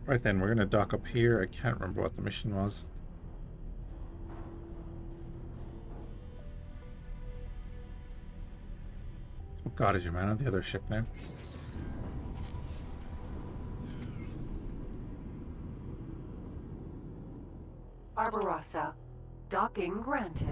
Right then, we're going to dock up here. I can't remember what the mission was. Oh god, is your man on the other ship now? Barbarossa. Docking granted.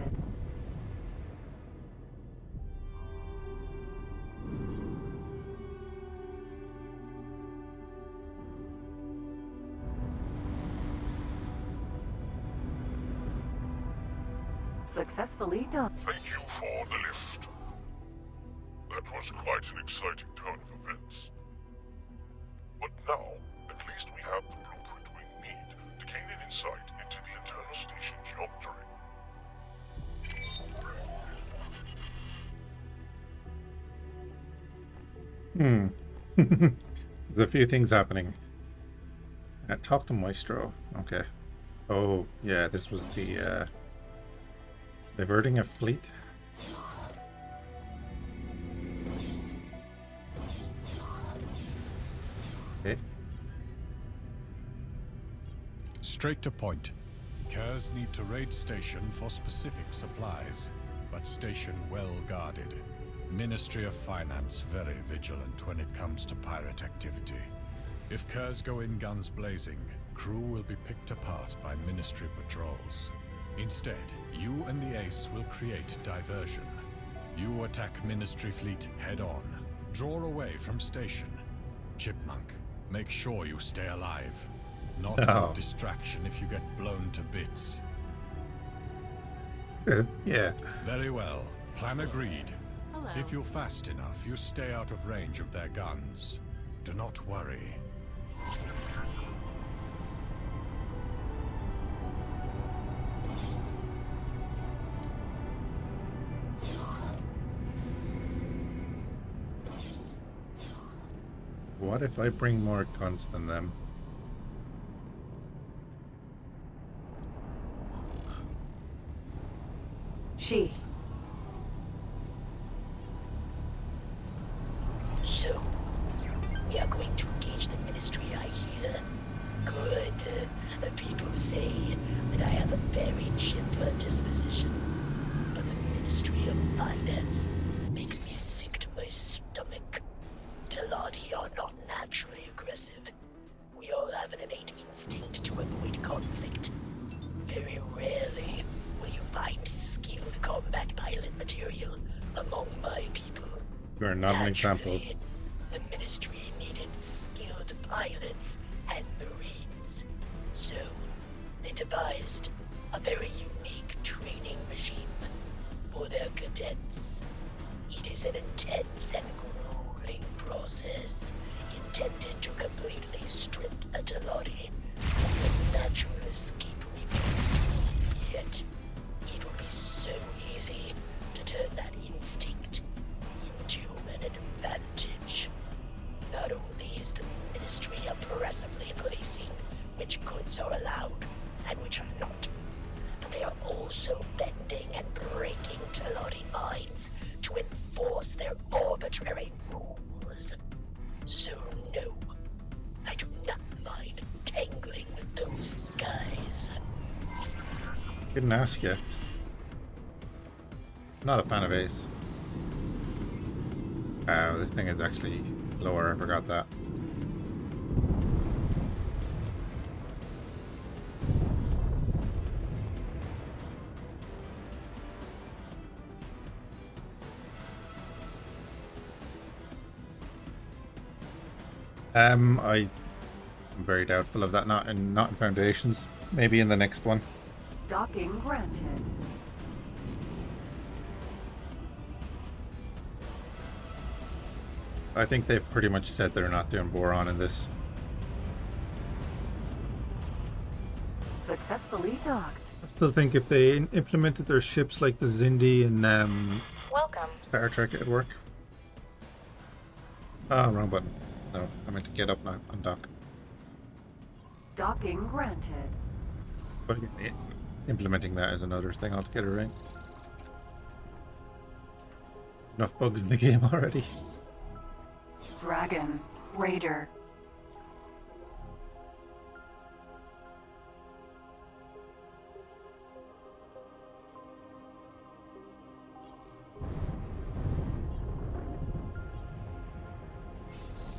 Successfully done. Thank you for the lift. That was quite an exciting turn of events. But now, at least we have the blueprint we need to gain an insight into the internal station geometry. There's a few things happening. Talk to Maestro. Okay. Oh, yeah, this was the diverting a fleet. Okay. Straight to point. Kers need to raid station for specific supplies, but station well guarded. Ministry of Finance very vigilant when it comes to pirate activity. If Kers go in guns blazing, crew will be picked apart by Ministry patrols. Instead, you and the Ace will create diversion. You attack Ministry fleet head-on. Draw away from station. Chipmunk, make sure you stay alive. Not a good distraction if you get blown to bits. Yeah. Very well. Plan agreed. Hello. If you're fast enough, you stay out of range of their guns. Do not worry. What if I bring more guns than them? She. So, we are going to engage the Ministry, I hear. Good. The people say that I have a very chipper disposition. But the Ministry of Finance makes me sick to my stomach. Teladi are not naturally aggressive. We all have an innate instinct to avoid conflict. Very rarely will you find skilled combat pilot material among my people. You are not an example. Naturally, the Ministry needed skilled pilots and Marines. So, they devised a very unique training regime for their cadets. It is an intense and grueling process intended to completely strip a Teladi of the natural escape reflex. Yet, it will be so easy to turn that instinct into an advantage. Not only is the Ministry oppressively policing which goods are allowed and which are not, but they are also bending and breaking Teladi minds to enforce their arbitrary rules. So no, I do not mind tangling with those guys. Didn't ask you. Not a fan of Ace. Oh, this thing is actually lower. I forgot that. I'm very doubtful of that. Not in Foundations. Maybe in the next one. Docking granted. I think they've pretty much said they're not doing Boron in this. Successfully docked. I still think if they implemented their ships like the Zindi and Welcome. Star Trek, it'd work. Ah, wrong button. No, I meant to get up now on dock. Docking granted. But again, implementing that is another thing altogether, right? Enough bugs in the game already. Dragon. Raider.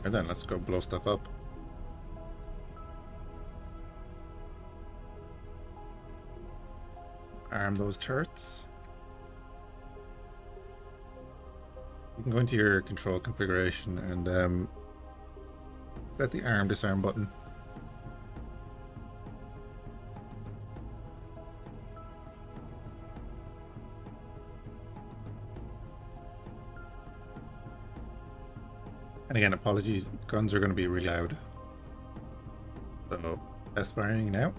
And then let's go blow stuff up. Arm those turrets. You can go into your control configuration and set the arm disarm button. And again, apologies, guns are going to be really loud. So, test firing now.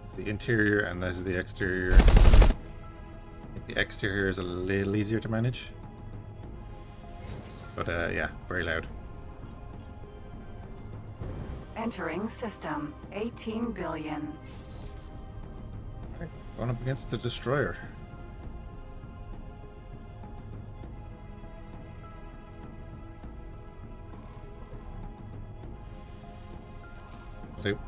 It's the interior and this is the exterior. I think the exterior is a little easier to manage. But yeah, very loud. Entering system. 18 billion. Right, going up against the destroyer. Do.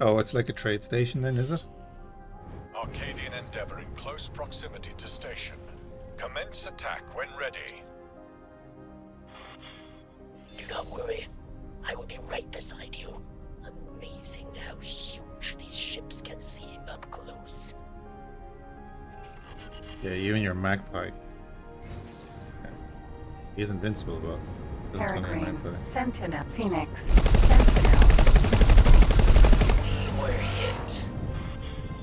Oh, it's like a trade station then, is it? Arcadian Endeavor in close proximity to station. Commence attack when ready. Do not worry. I will be right beside you. Amazing how huge these ships can seem up close. Yeah, you and your magpie. He's invincible, but doesn't sound like a Peregrine. magpie. Sentinel. Phoenix. Sentinel. We were hit.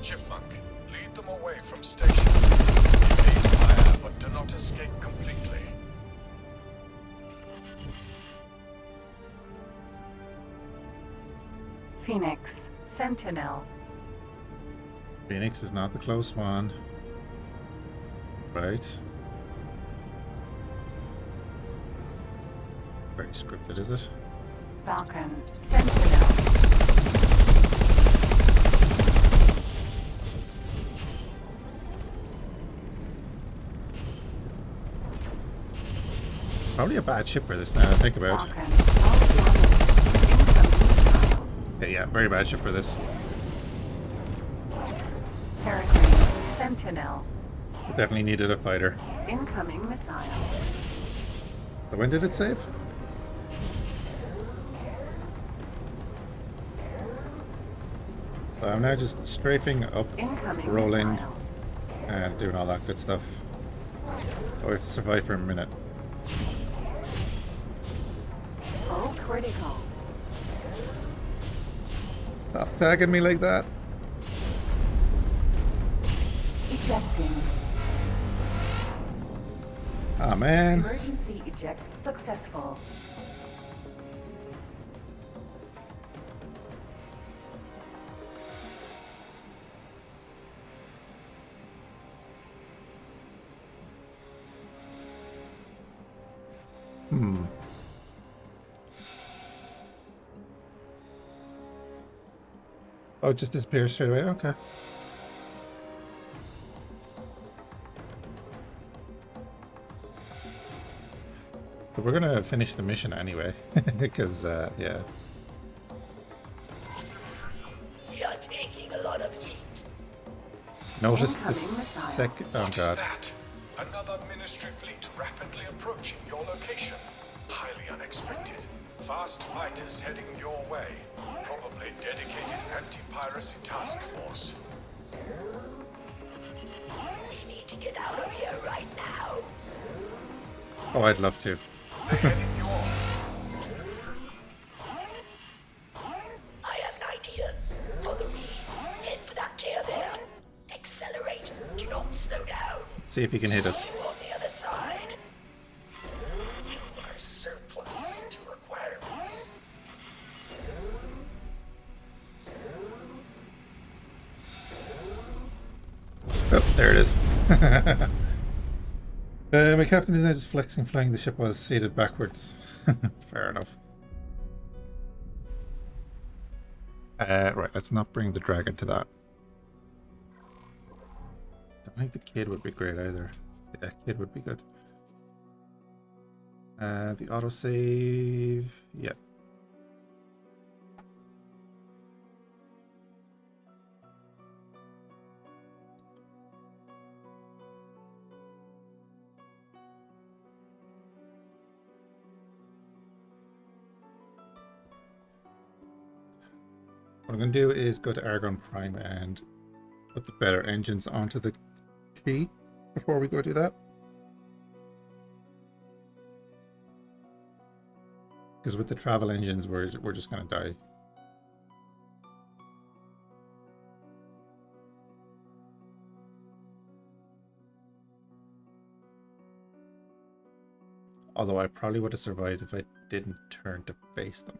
Chipmunk, lead them away from station. Evade fire, but do not escape completely. Phoenix. Sentinel. Phoenix is not the close one. Right. Very scripted, is it? Falcon. Sentinel. Probably a bad ship for this now, I think about it. Falcon. Incoming. Yeah, very bad ship for this. Peregrine. Sentinel. It definitely needed a fighter. Incoming missile. So when did it save? So I'm now just strafing up, Incoming rolling, missile. and doing all that good stuff. Oh, we have to survive for a minute. Full critical. Stop tagging me like that. Ejecting. Ah, man. Emergency eject successful. Oh, it just disappears straight away? Okay. But we're gonna finish the mission anyway. Because, yeah. We are taking a lot of heat. Notice the Incoming missile. second... Oh, What is God. that? Another Ministry fleet rapidly approaching your location. Highly unexpected. Fast fighters heading your way. Probably dedicated anti-piracy task force. We need to get out of here right now. Oh, I'd love to. They're heading you off. I have an idea. Follow me. Head for that chair there. Accelerate. Do not slow down. Let's see if he can hit us. See you on the other side. You are surplus to requirements. Oh, there it is. My captain is now just flexing, flying the ship while seated backwards. Fair enough. Right, let's not bring the dragon to that. Don't think the kid would be great either. Yeah, kid would be good. The autosave, yeah. What I'm going to do is go to Argon Prime and put the better engines onto the T before we go do that. Because with the travel engines, we're just going to die. Although I probably would have survived if I didn't turn to face them.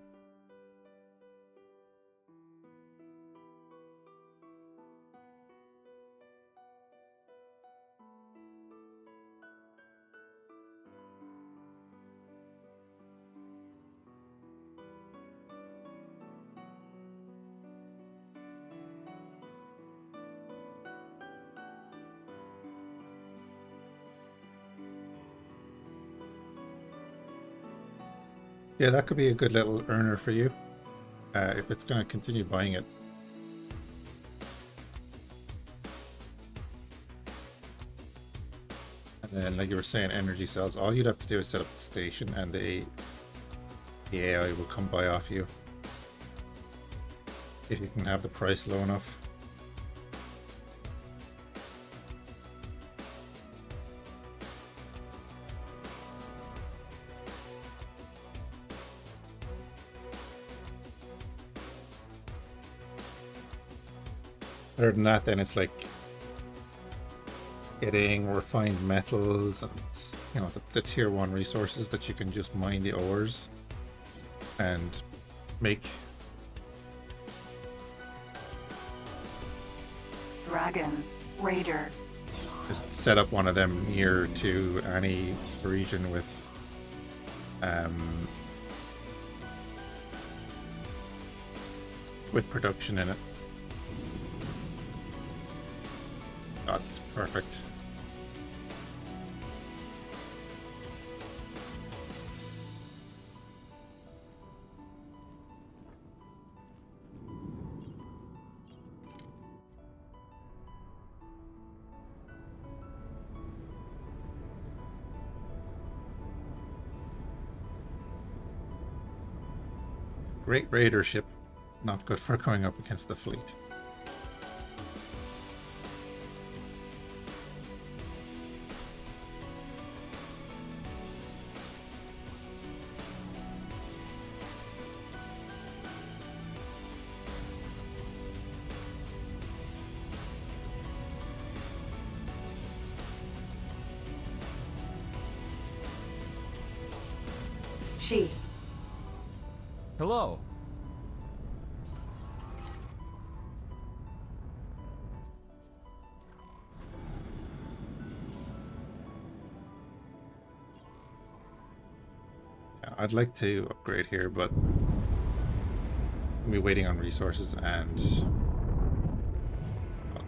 Yeah, that could be a good little earner for you, if it's going to continue buying it. And then, like you were saying, energy cells, all you'd have to do is set up the station and the AI will come buy off you. If you can have the price low enough. Other than that, then it's like getting refined metals and, you know, the tier 1 resources that you can just mine the ores and make. Dragon, Raider. Just set up one of them near to any region with production in it. That's perfect. Great raider ship, not good for going up against the fleet. She. Hello. I'd like to upgrade here, but I'll be waiting on resources and well,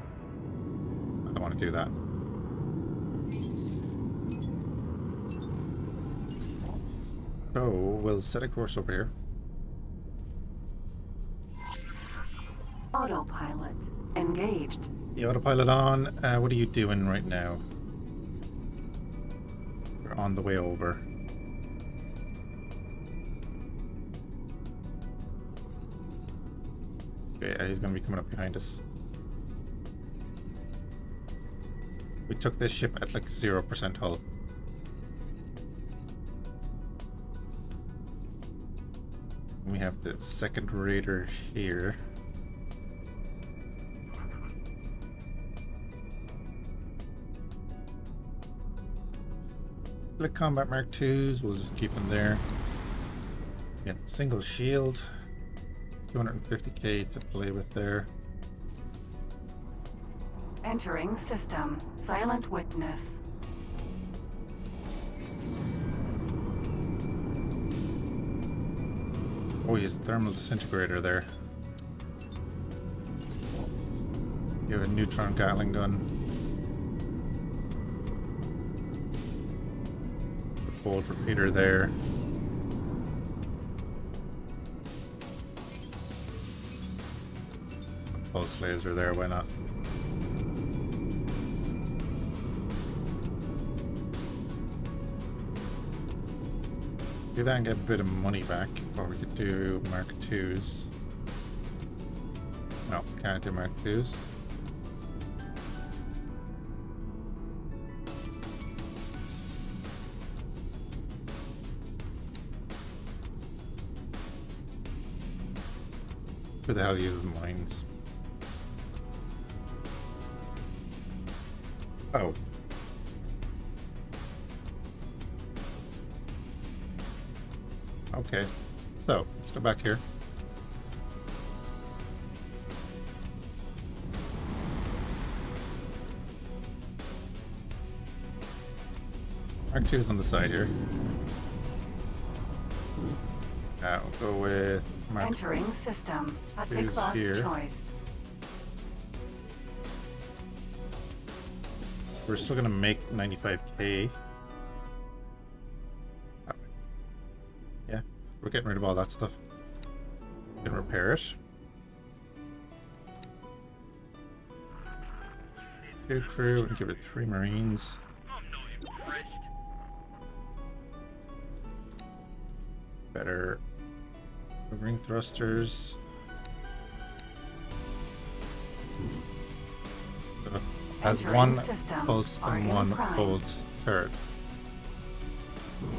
I don't want to do that. So we'll set a course over here. Autopilot. Engaged. The autopilot on. What are you doing right now? We're on the way over. Okay, he's going to be coming up behind us. We took this ship at like 0% hull. We have the second raider here. Split combat Mark IIs, we'll just keep them there. Again, single shield. 250k to play with there. Entering system. Silent witness. Oh, he has thermal disintegrator there. You have a neutron Gatling gun. Bolt repeater there. Pulse laser there, why not? Do that and get a bit of money back, or we could do Mark IIs. No, can't do Mark IIs. Who the hell uses mines? Oh. Okay. So, let's go back here. Mark II is on the side here. We'll go with Mark Entering system. A II's tick box here. choice. We're still gonna make 95k. Yeah, we're getting rid of all that stuff. We can repair it. 2 crew and give it 3 marines. Better ring thrusters. Has Entering one system. pulse and Argon one prime. cold turret.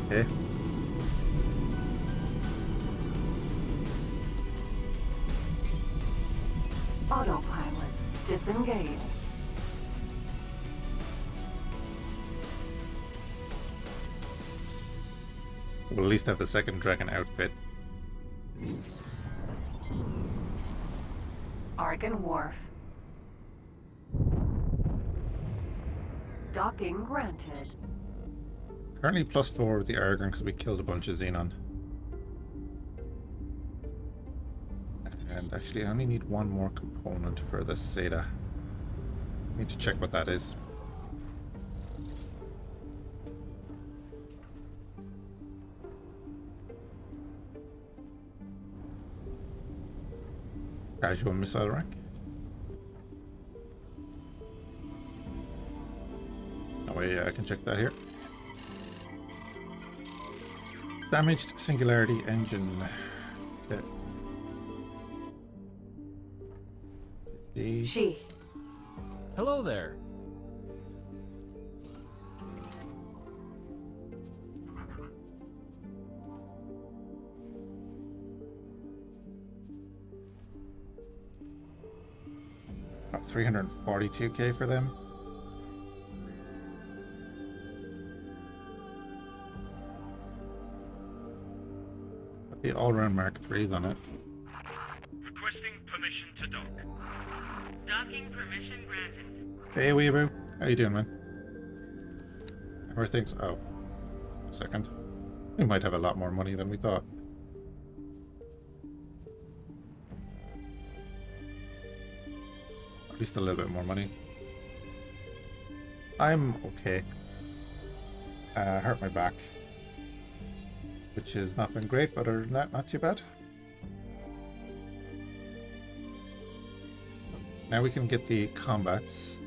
Okay. Autopilot. Disengage. We'll at least have the second dragon outfit. Argon Wharf. Docking granted. Currently +4 with the Argon because we killed a bunch of Xenon. And actually I only need one more component for the SATA. Need to check what that is. Casual missile rack. Oh wait, yeah, I can check that here. Damaged Singularity engine. Okay. She. Hello there. About 342k for them. Got the all-round Mark IIIs on it. Requesting permission to dock. Docking permission granted. Hey Weeaboo, how you doing, man? How are things? Oh, a second. We might have a lot more money than we thought. At least a little bit more money. I'm okay. Hurt my back, which has not been great, but other than that, not too bad. Now we can get the combats.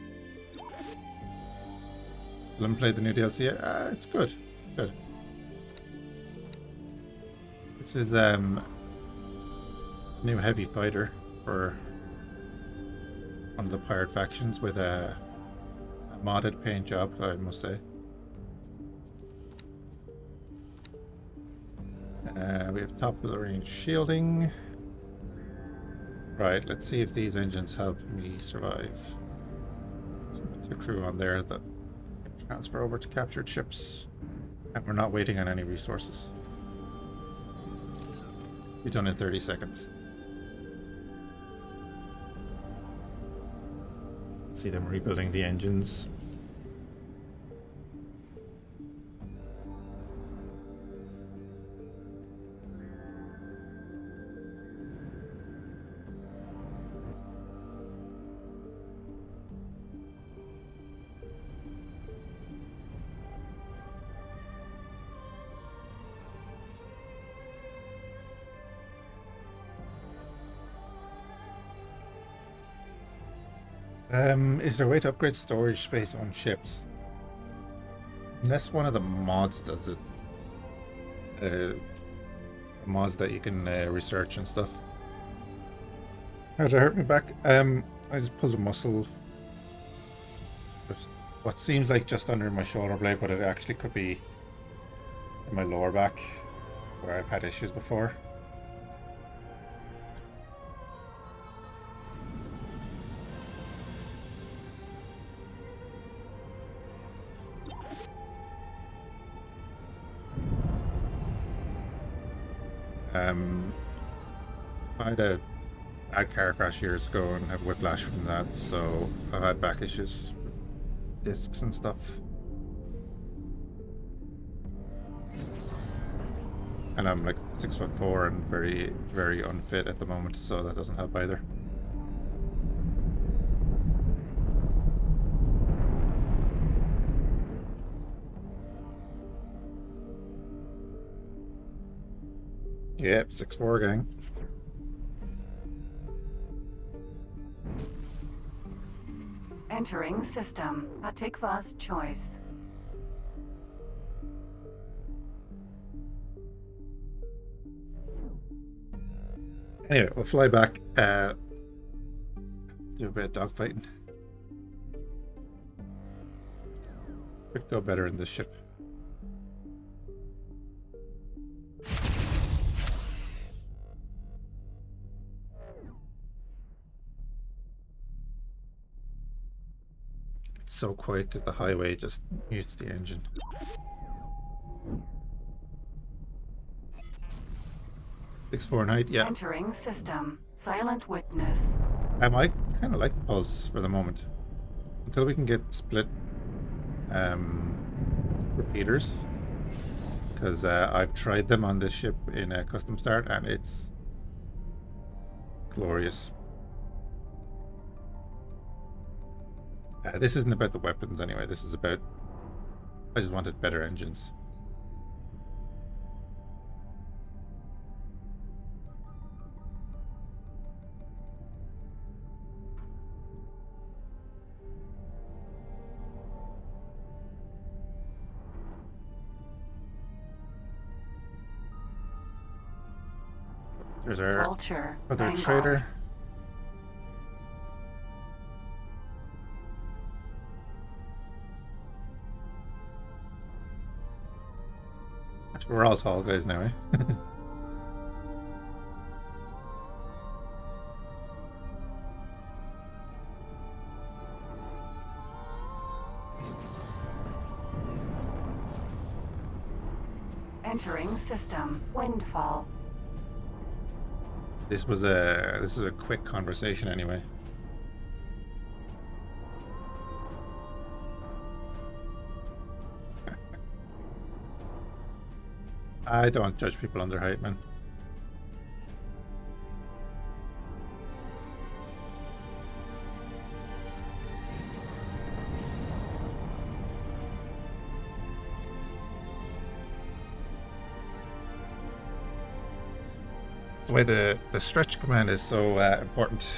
Let me play the new DLC. It's good. It's good. This is new heavy fighter for one of the pirate factions with a modded paint job, I must say. We have top of the range shielding. Right, let's see if these engines help me survive. So put 2 crew on there that can transfer over to captured ships. And we're not waiting on any resources. Be done in 30 seconds. See them rebuilding the engines. Is there a way to upgrade storage space on ships? Unless one of the mods does it. Mods that you can research and stuff. How did it hurt me back? I just pulled a muscle. Just what seems like just under my shoulder blade, but it actually could be in my lower back, where I've had issues before. I had a bad car crash years ago and have whiplash from that, so I've had back issues, discs and stuff. And I'm like 6'4" and very, very unfit at the moment, so that doesn't help either. Yep, 6'4" gang. Entering system. Atikva's choice. Anyway, we'll fly back. Do a bit of dogfighting. Could go better in this ship. It's so quiet because the highway just mutes the engine. Six four night, yeah. Entering system. Silent witness. I might kind of like the pulse for the moment until we can get split repeaters, because I've tried them on this ship in a custom start and it's glorious. This isn't about the weapons anyway. This is about, I just wanted better engines. There's our Vulture. other Vanguard. trader. Actually, we're all tall guys now, eh? Entering system. Windfall. This is a quick conversation anyway. I don't judge people on their height, man. The way the stretch command is so important.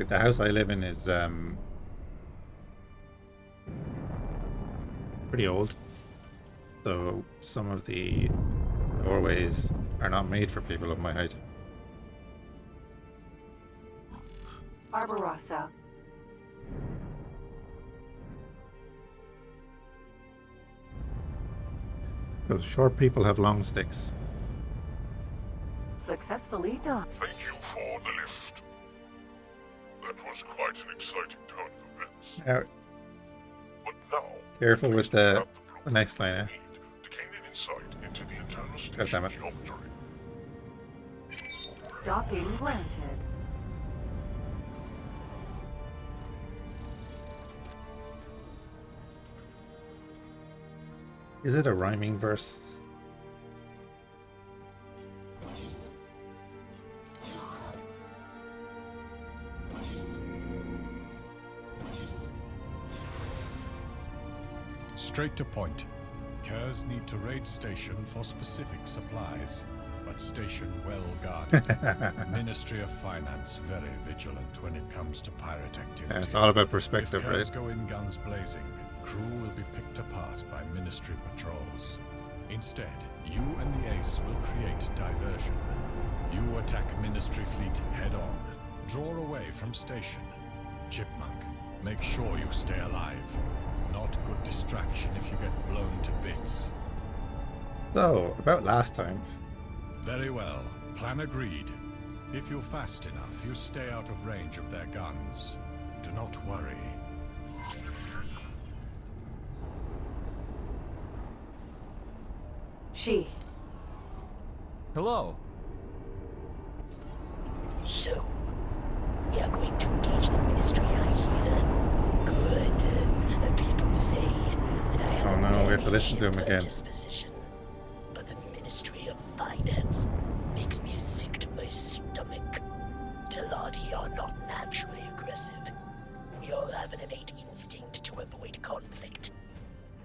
The house I live in is pretty old, so some of the doorways are not made for people of my height. Barbarossa. Those short people have long sticks. Successfully done. Thank you for the lift. That was quite an exciting turn of events. Now, But now, careful at with least we have the blueprint next line, we eh? need to gain an insight into the internal God station damn it. geometry. Docking granted. Is it a rhyming verse? Straight to point. Curs need to raid station for specific supplies, but station well guarded. Ministry of Finance very vigilant when it comes to pirate activity. Yeah, it's all about perspective, If Curs right? go in guns blazing, crew will be picked apart by Ministry patrols. Instead, you and the Ace will create diversion. You attack Ministry fleet head on. Draw away from station. Chipmunk, make sure you stay alive. Not good distraction if you get blown to bits. So, about last time. Very well. Plan agreed. If you're fast enough, you stay out of range of their guns. Do not worry. She. Hello. So, we are going to engage the Ministry, I hear. Good. People say that I have Oh a no, we have to very listen to him gentler again. disposition, but the Ministry of Finance makes me sick to my stomach. Teladi are not naturally aggressive. We all have an innate instinct to avoid conflict.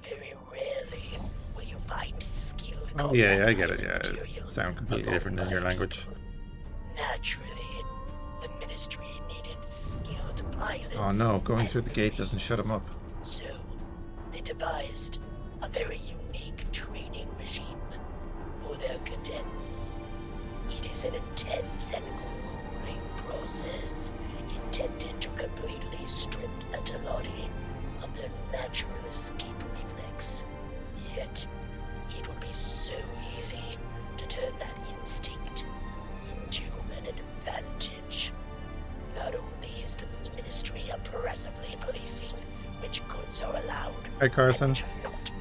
Very rarely will you find skilled Oh yeah, combat I get it, yeah. It material sounds completely among different in my your language. people. Naturally, the Ministry needed skilled pilots. Oh no, going and through the gate doesn't shut him marines. up. So, they devised a very unique training regime for their cadets. It is an intense and grueling process intended to completely strip the Teladi of their natural escape reflex. Yet, it would be so easy to turn that instinct into an advantage. Not only is the Ministry oppressively policing which goods are allowed, Hi Carson, and which are not,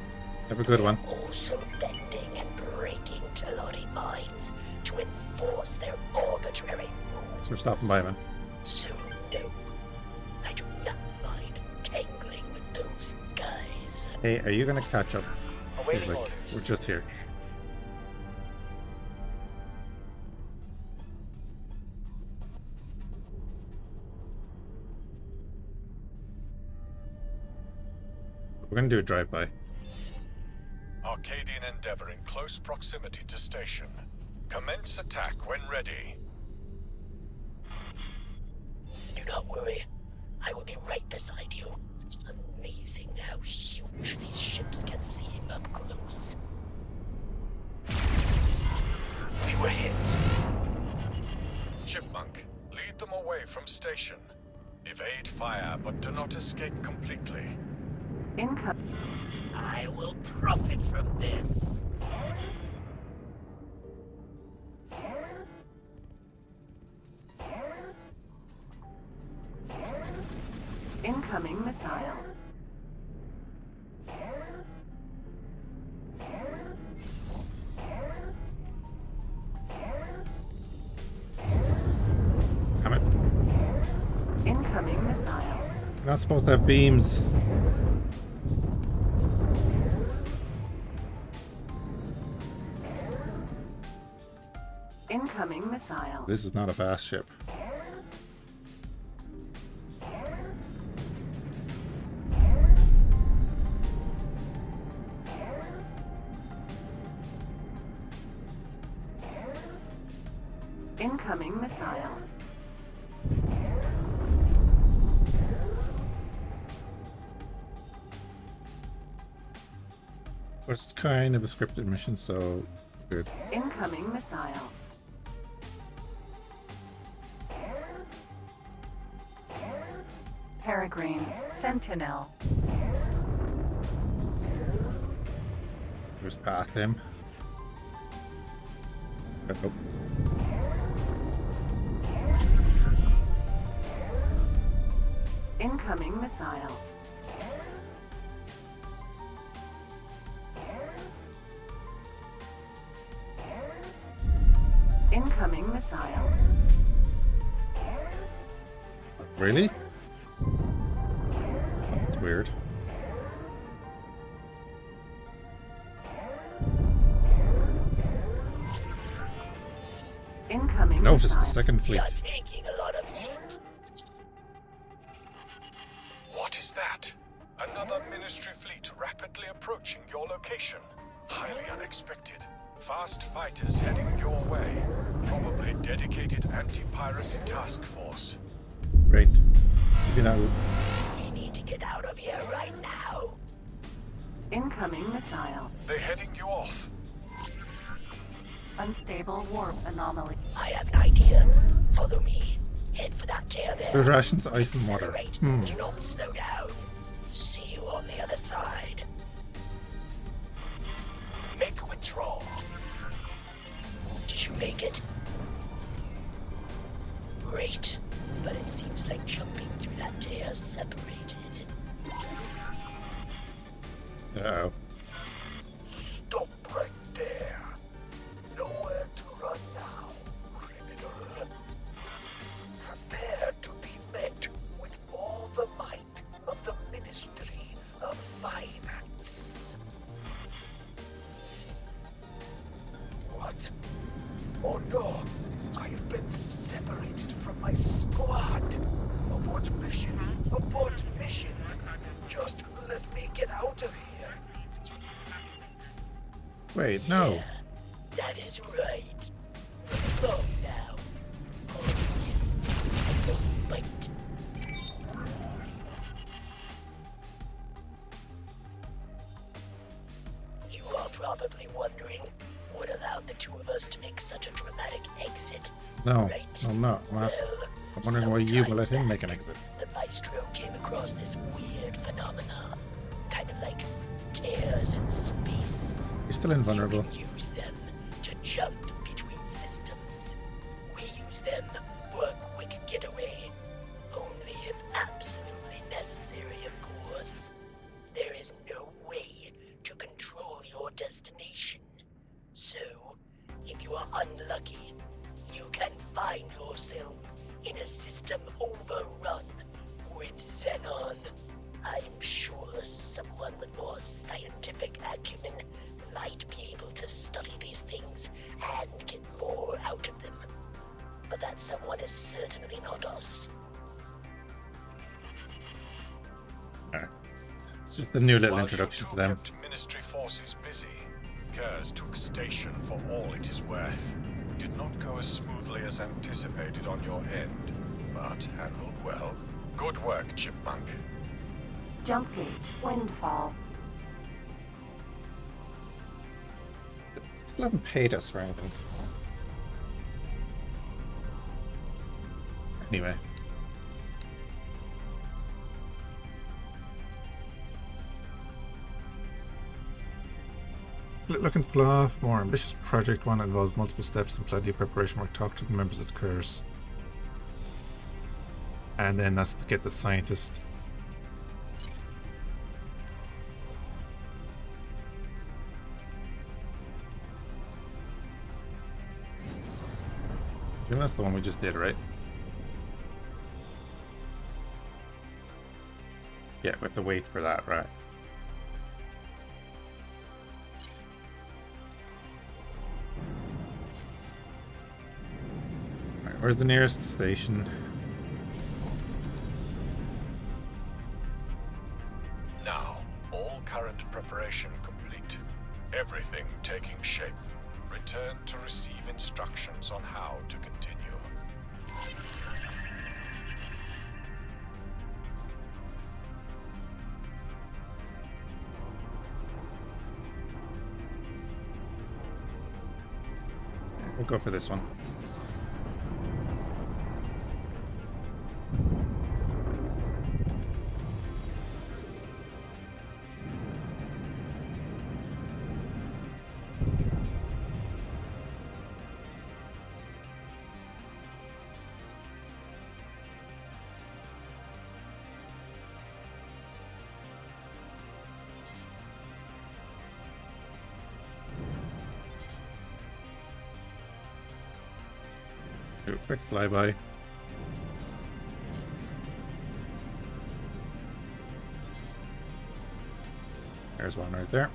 have a good one. also bending and breaking Teladi minds to enforce their arbitrary rules. Thanks for stopping by, man. So no, I do not mind tangling with those guys. Hey, are you gonna catch up? He's Awaiting like, orders. we're just here. We're gonna do a drive-by. Arcadian Endeavor in close proximity to station. Commence attack when ready. Do not worry, I will be right beside you. Amazing how huge these ships can seem up close. We were hit. Chipmunk, lead them away from station. Evade fire, but do not escape completely. Income. I will profit from this. Incoming missile. Damn it. Incoming missile. You're not supposed to have beams. Incoming missile. This is not a fast ship. Incoming missile. But it's kind of a scripted mission, so good. Incoming missile. Peregrine. Sentinel. Just past him. Oh. Incoming missile. Incoming missile. Really? That's weird. noticed the missile. second fleet. You're taking a lot of heat. What is that? Another Ministry fleet rapidly approaching your location. Highly unexpected. Fast fighters heading your way. Probably dedicated anti-piracy task force. Great. You know, We need to get out of here right now. Incoming missile. They're heading you off. Unstable warp anomaly. I have an idea. Follow me. Head for that tear there. there's rations, ice and water. Accelerate. Do not slow down. See you on the other side. Make withdrawal. Did you make it? Great. But it seems like jumping through that tear separated. Uh-oh. Stop right there. Nowhere to run now, criminal. Prepare to be met with all the might of the Ministry of Finance. What? Oh no! I've been separated from my squad. Abort mission. Abort mission. Just let me get out of here. Wait, no. That is right. Go now. Always the fight. You are probably wondering what allowed the two of us to make such a dramatic exit. No, Right. I'm not. I'm wondering why you will let him make an exit. The Maestro came across this weird phenomena. Kind of like tears in space. You're still invulnerable. You can use them to jump between systems. We use them for a quick getaway. Only if absolutely necessary, of course. There is no way to control your destination. So, if you are unlucky, you can find yourself in a system overrun with Xenon. I'm sure someone with more scientific acumen might be able to study these things and get more out of them. But that someone is certainly not us. Alright. It's just a new little While introduction you to two them. kept Ministry forces busy, Kers took station for all it is worth. Did not go as smoothly as anticipated on your end, but handled well. Good work, Chipmunk. Jump gate. Windfall. Still haven't paid us for anything. Anyway. Looking to pull off more ambitious project. One involves multiple steps and plenty of preparation work. Talk to the members of the curse. And then that's to get the scientist. And that's the one we just did, right? Yeah, we have to wait for that, right? Alright, where's the nearest station? Now, all current preparation complete. Everything taking shape. Return to receive instructions on how to continue. We'll go for this one. Do a quick flyby. There's one right there.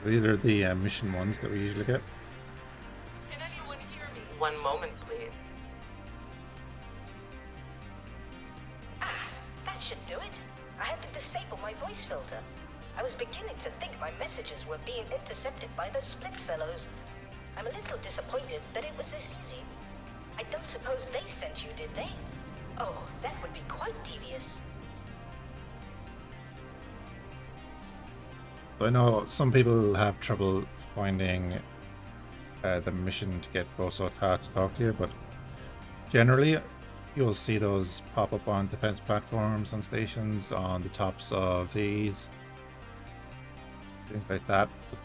These are the mission ones that we usually get. Can anyone hear me? One moment, please. Ah, that should do it. I had to disable my voice filter. I was beginning to think my messages were being intercepted by those split fellows. I'm a little disappointed that it was this easy. I don't suppose they sent you, did they? Oh, that would be quite devious. I know some people have trouble finding the mission to get Boso Ta to talk to you, but generally you'll see those pop up on defense platforms, on stations, on the tops of these, things like that. But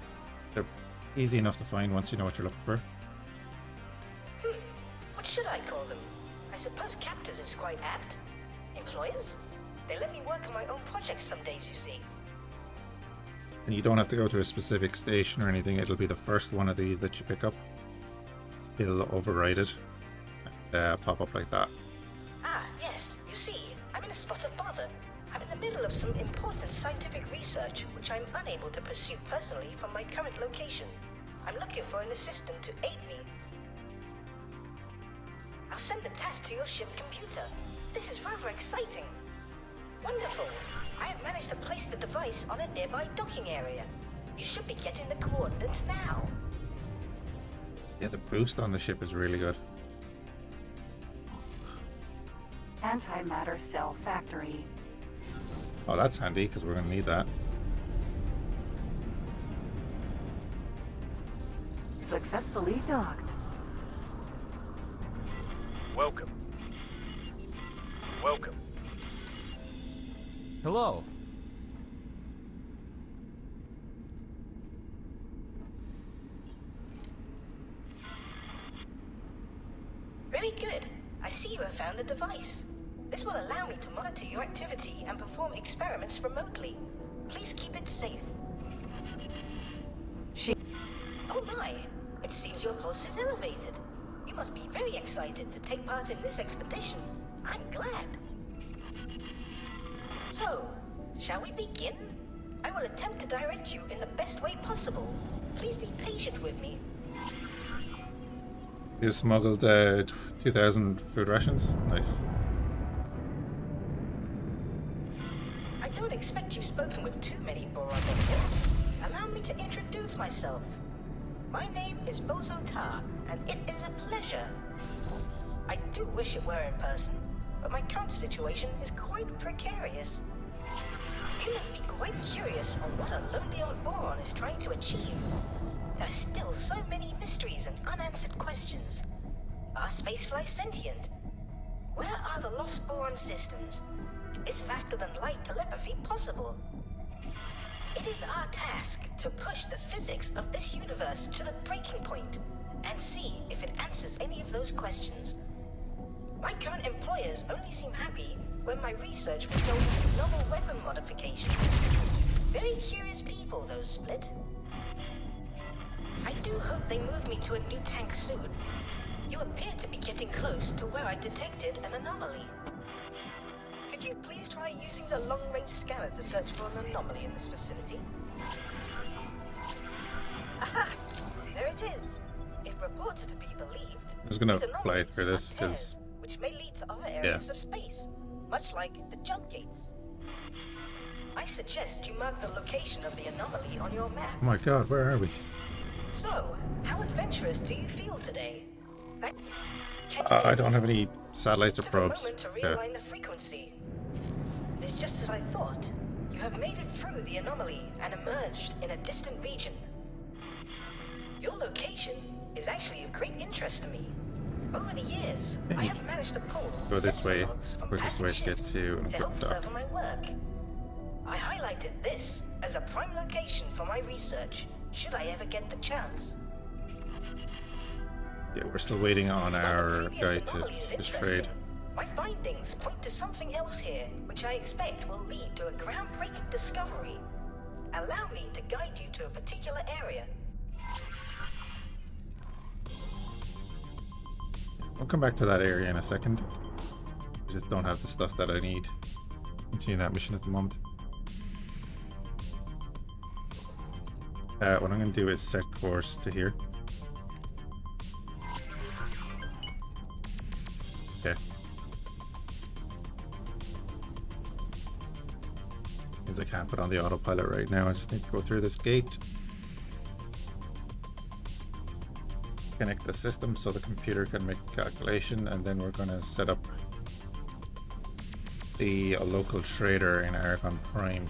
they're easy enough to find once you know what you're looking for. What should I call them? I suppose captors is quite apt. Employers? They let me work on my own projects some days, you see. And you don't have to go to a specific station or anything. It'll be the first one of these that you pick up. It'll override it and pop up like that. Ah, yes. You see, I'm in a spot of bother. I'm in the middle of some important scientific research which I'm unable to pursue personally from my current location. I'm looking for an assistant to aid me. I'll send the task to your ship computer. This is rather exciting. Wonderful. I have managed to place the device on a nearby docking area. You should be getting the coordinates now. Yeah, the boost on the ship is really good. Antimatter cell factory. Oh, that's handy because we're going to need that. Successfully docked. Welcome. Welcome. Hello. Very good. I see you have found the device. This will allow me to monitor your activity and perform experiments remotely. Please keep it safe. Oh my! It seems your pulse is elevated. You must be very excited to take part in this expedition. I'm glad. So, shall we begin? I will attempt to direct you in the best way possible. Please be patient with me. You smuggled 2,000 food rations? Nice. I don't expect you've spoken with too many Boron before. Allow me to introduce myself. My name is Boso Ta, and it is a pleasure. I do wish it were in person, but my current situation is quite precarious. You must be quite curious on what a lonely old Boron is trying to achieve. There are still so many mysteries and unanswered questions. Are spaceflies sentient? Where are the lost Boron systems? Is faster than light telepathy possible? It is our task to push the physics of this universe to the breaking point and see if it answers any of those questions. My current employers only seem happy when my research results in novel weapon modifications. Very curious people, those Split. I do hope they move me to a new tank soon. You appear to be getting close to where I detected an anomaly. Could you please try using the long-range scanner to search for an anomaly in this facility? Aha! There it is. If reports are to be believed, I was going to these apply anomalies for this are because tears, which may lead to other areas of space, much like the jump gates. I suggest you mark the location of the anomaly on your map. oh my god, where are we? So, how adventurous do you feel today? I don't have any satellites or Took probes. a moment to Yeah. realign the frequency. It's just as I thought. You have made it through the anomaly and emerged in a distant region. Your location is actually of great interest to me. Over the years, I have managed to pull Go this sensor way. logs from Quickest passing way to get ships to an to help equipped dock. further my work. I highlighted this as a prime location for my research, should I ever get the chance. Yeah, we're still waiting on While the our previous guy to anomaly is finish interesting, trade. my findings point to something else here, which I expect will lead to a groundbreaking discovery. Allow me to guide you to a particular area. I'll come back to that area in a second. I just don't have the stuff that I need. Continue that mission at the moment. What I'm going to do is set course to here. Okay. Means I can't put on the autopilot right now. I just need to go through this gate. Connect the system so the computer can make a calculation, and then we're going to set up the local trader in Argon Prime.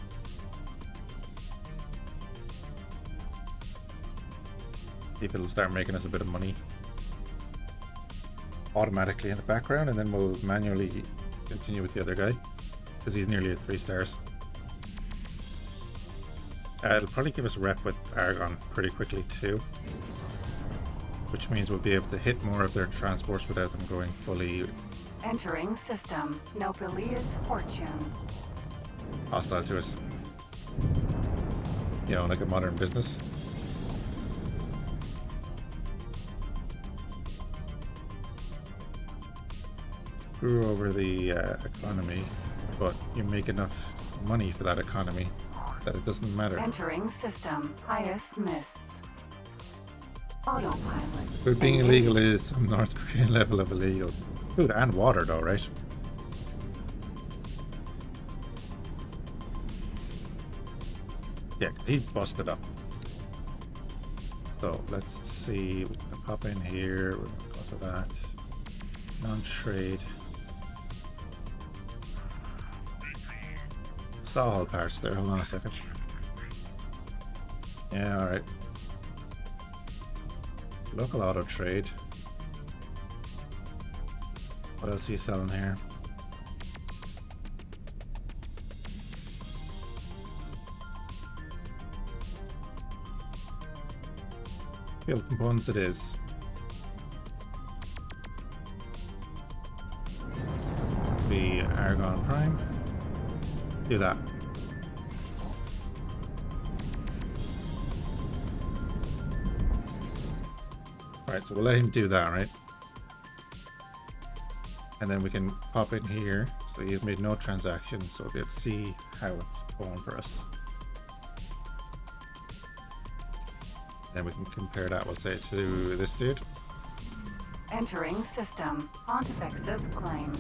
See if it'll start making us a bit of money automatically in the background, and then we'll manually continue with the other guy because he's nearly at 3 stars. It'll probably give us rep with Argon pretty quickly too, which means we'll be able to hit more of their transports without them going fully Entering system. Nopalia's fortune. hostile to us. You know, like a modern business. Screw over the economy, but you make enough money for that economy that it doesn't matter. Entering system. Highest mists. Autopilot. Food being Engage. illegal is some North Korean level of illegal. Food and water though, right? Yeah, 'cause he's busted up. So let's see, we can pop in here, we're gonna go to that. Non-trade. Saw all parts there, hold on a second. Yeah, alright. Local auto trade. What else are you selling here? Field components it is. The Argon Prime. Do that. Alright, so we'll let him do that, right? And then we can pop in here. So he's made no transactions, so we'll be able to see how it's going for us. Then we can compare that, we'll say, to this dude. Entering system. Pontifex's claim.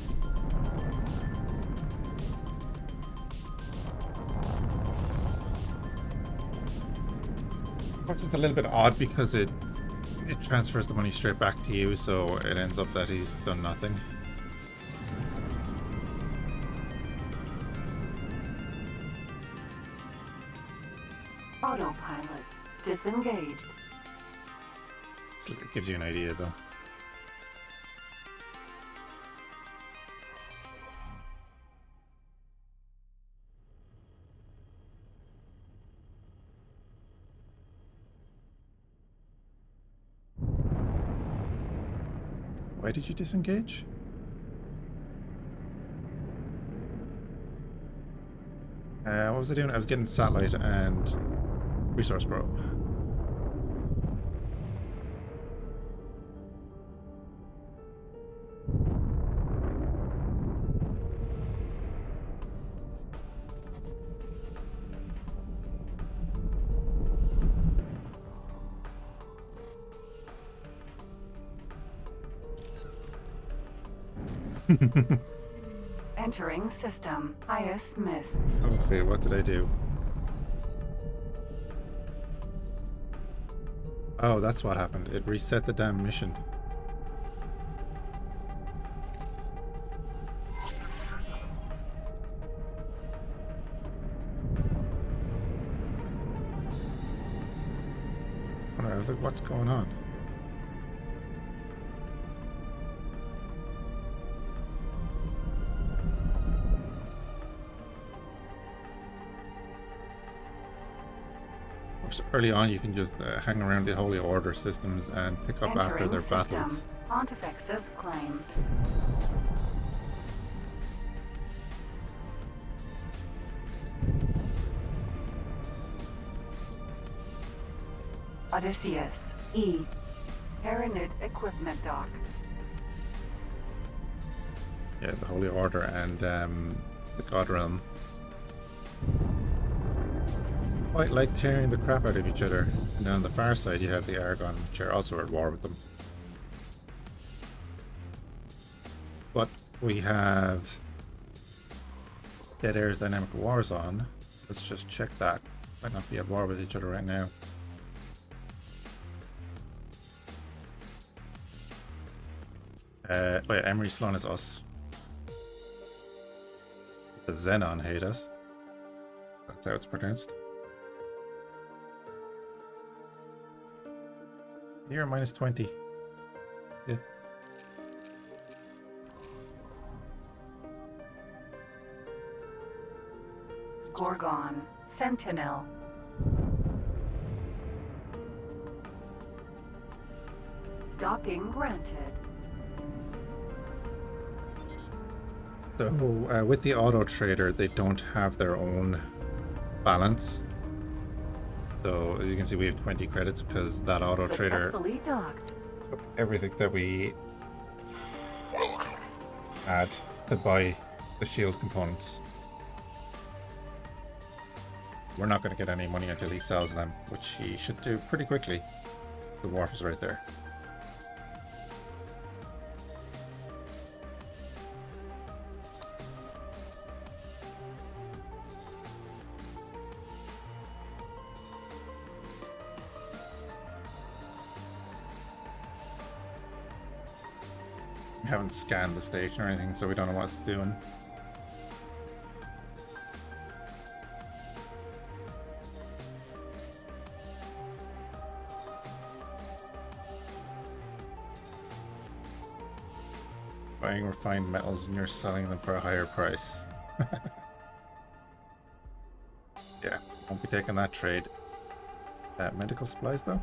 Of course, it's a little bit odd because it transfers the money straight back to you, so it ends up that he's done nothing. Autopilot. Disengaged. It gives you an idea, though. Why did you disengage? What was I doing? I was getting satellite and resource probe. Entering system. Highest mists. Okay, what did I do? Oh, that's what happened. It reset the damn mission. I was like, what's going on? Early on, you can just hang around the Holy Order systems and pick up after their battles. Pontifex's claim. Odysseus. E. Paranid equipment dock. Yeah, the Holy Order and the God Realm. quite like tearing the crap out of each other. And then on the far side you have the Argon, which are also at war with them. But we have Dead Air's Dynamic Wars on. Let's just check that. Might not be at war with each other right now. Oh yeah, Emery Sloan is us. The Xenon hate us. That's how it's pronounced. Here, minus 20. Yeah. Gorgon. Sentinel. Docking granted. So with the auto trader, they don't have their own balance. So as you can see, we have 20 credits because that auto trader Successfully docked. took everything that we Welcome. had to buy the shield components. We're not going to get any money until he sells them, which he should do pretty quickly. The wharf is right there. We haven't scanned the station or anything, so we don't know what it's doing. Buying refined metals and you're selling them for a higher price. Yeah, won't be taking that trade. Medical supplies though?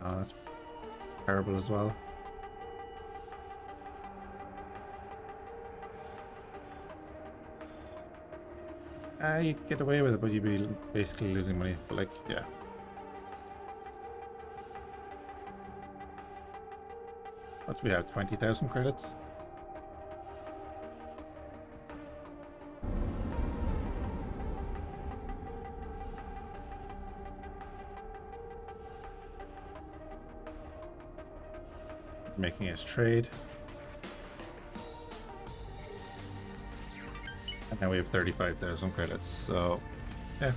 Oh, that's terrible as well. You get away with it, but you'd be basically losing money. But like, yeah. What do we have? 20,000 credits? He's making his trade. And now we have 35,000 credits, so yeah.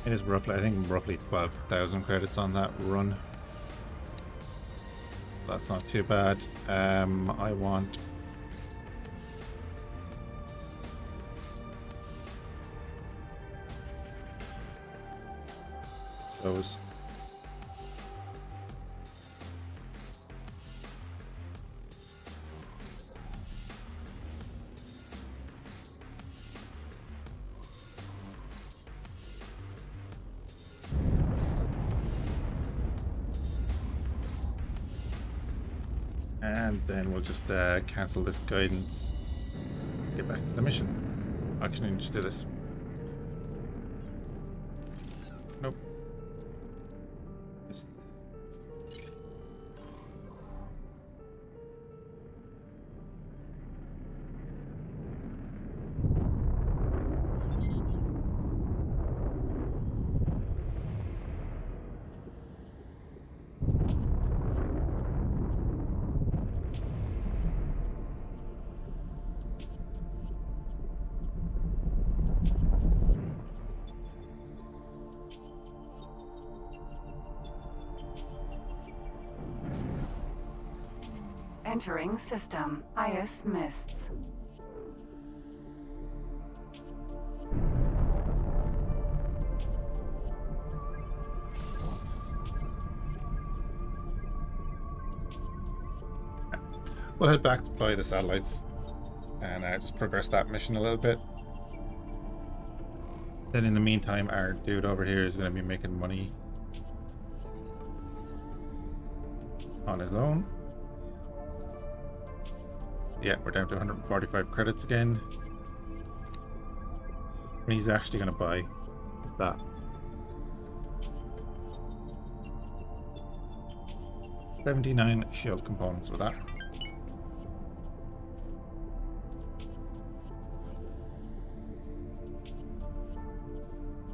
It is roughly, I think roughly 12,000 credits on that run. That's not too bad. I want those. And then we'll just cancel this guidance. Get back to the mission. Actually, just do this. Nope. This. Entering system. IS mists. We'll head back, deploy the satellites, and just progress that mission a little bit. Then in the meantime, our dude over here is going to be making money on his own. Yeah, we're down to 145 credits again. And he's actually going to buy that. $79 shield components with that.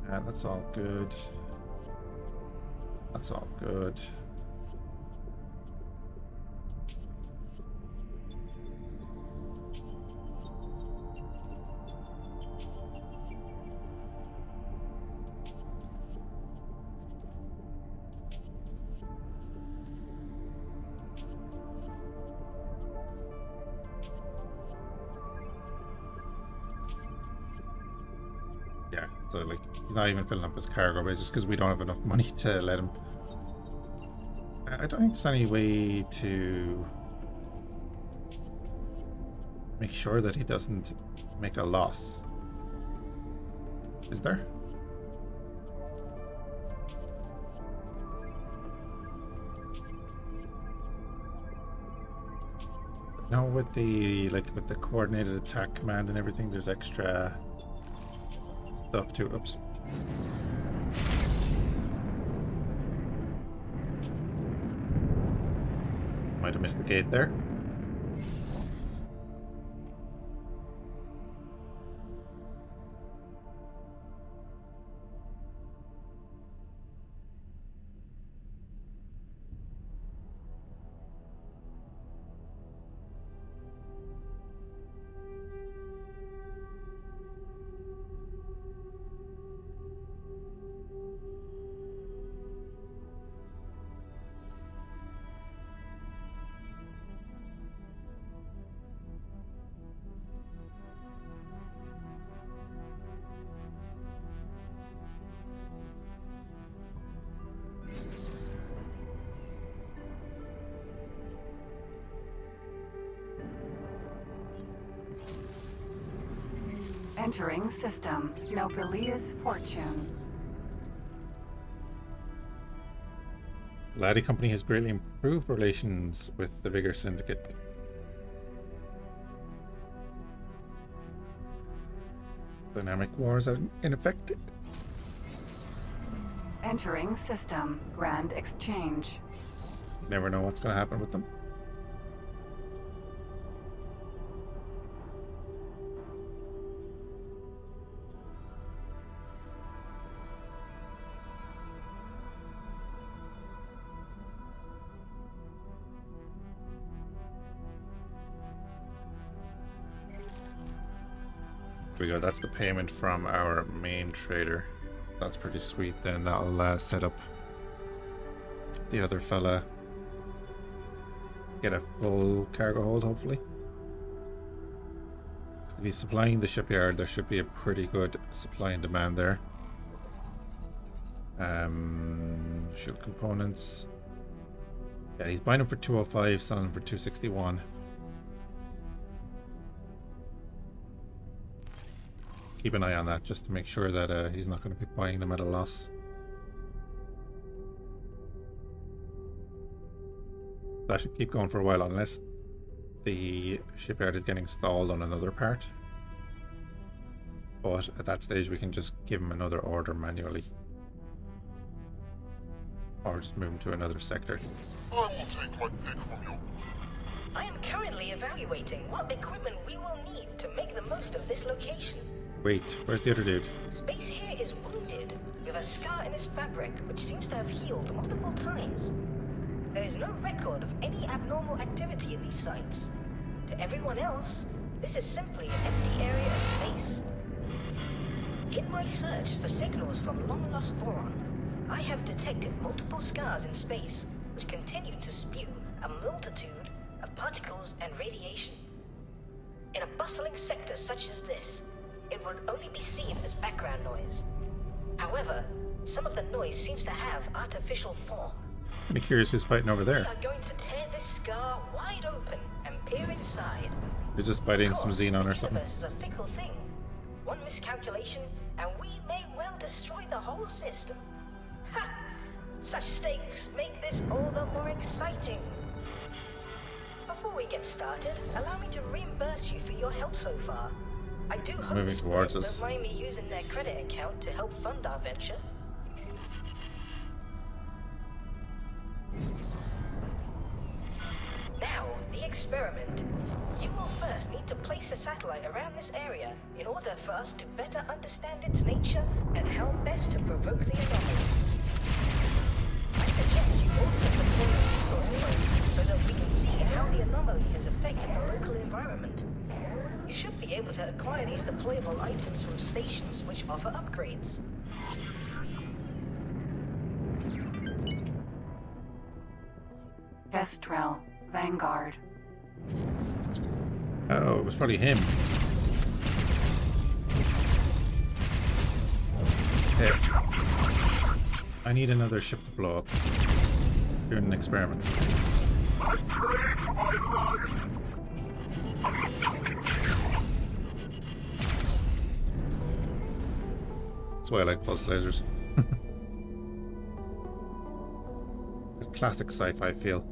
Yeah, that's all good. That's all good. Yeah, so like he's not even filling up his cargo bay just because we don't have enough money to let him. I don't think there's any way to make sure that he doesn't make a loss. Is there? No, with the with the coordinated attack command and everything, there's extra stuff too. Oops. Might have missed the gate there. Entering system. Nobilia's fortune. The Laddie Company has greatly improved relations with the Vigor Syndicate. Dynamic wars are in effect. Entering system. Grand exchange. Never know what's going to happen with them. There we go, that's the payment from our main trader. That's pretty sweet. Then that'll set up the other fella get a full cargo hold, hopefully. If he's supplying the shipyard, there should be a pretty good supply and demand there. Ship components. Yeah, he's buying them for 205, selling them for 261. Keep an eye on that just to make sure that he's not going to be buying them at a loss. That should keep going for a while unless the shipyard is getting stalled on another part. But at that stage we can just give him another order manually. Or just move him to another sector. I will take my pick from you. I am currently evaluating what equipment we will need to make the most of this location. Wait, where's the other dude? Space here is wounded, with a scar in his fabric which seems to have healed multiple times. There is no record of any abnormal activity in these sites. To everyone else, this is simply an empty area of space. In my search for signals from long-lost boron, I have detected multiple scars in space which continue to spew a multitude of particles and radiation. In a bustling sector such as this, it would only be seen as background noise. However, some of the noise seems to have artificial form. I'm curious who's fighting over there. We are going to tear this scar wide open and peer inside. You're just fighting some xenon or something. The universe is a fickle thing. One miscalculation, and we may well destroy the whole system. Ha! Such stakes make this all the more exciting. Before we get started, allow me to reimburse you for your help so far. I do hope Moving towards Split us. don't mind me using their credit account to help fund our venture. Now, the experiment, you will first need to place a satellite around this area in order for us to better understand its nature and how best to provoke the anomaly. I suggest you also deploy a resource probe so that we can see how the anomaly has affected the local environment. You should be able to acquire these deployable items from stations which offer upgrades. Kestrel, Vanguard. Oh, it was probably him. Hey. I need another ship to blow up. Doing an experiment. I pray for my life. I'm talking to you. That's why I like pulse lasers. A classic sci-fi feel.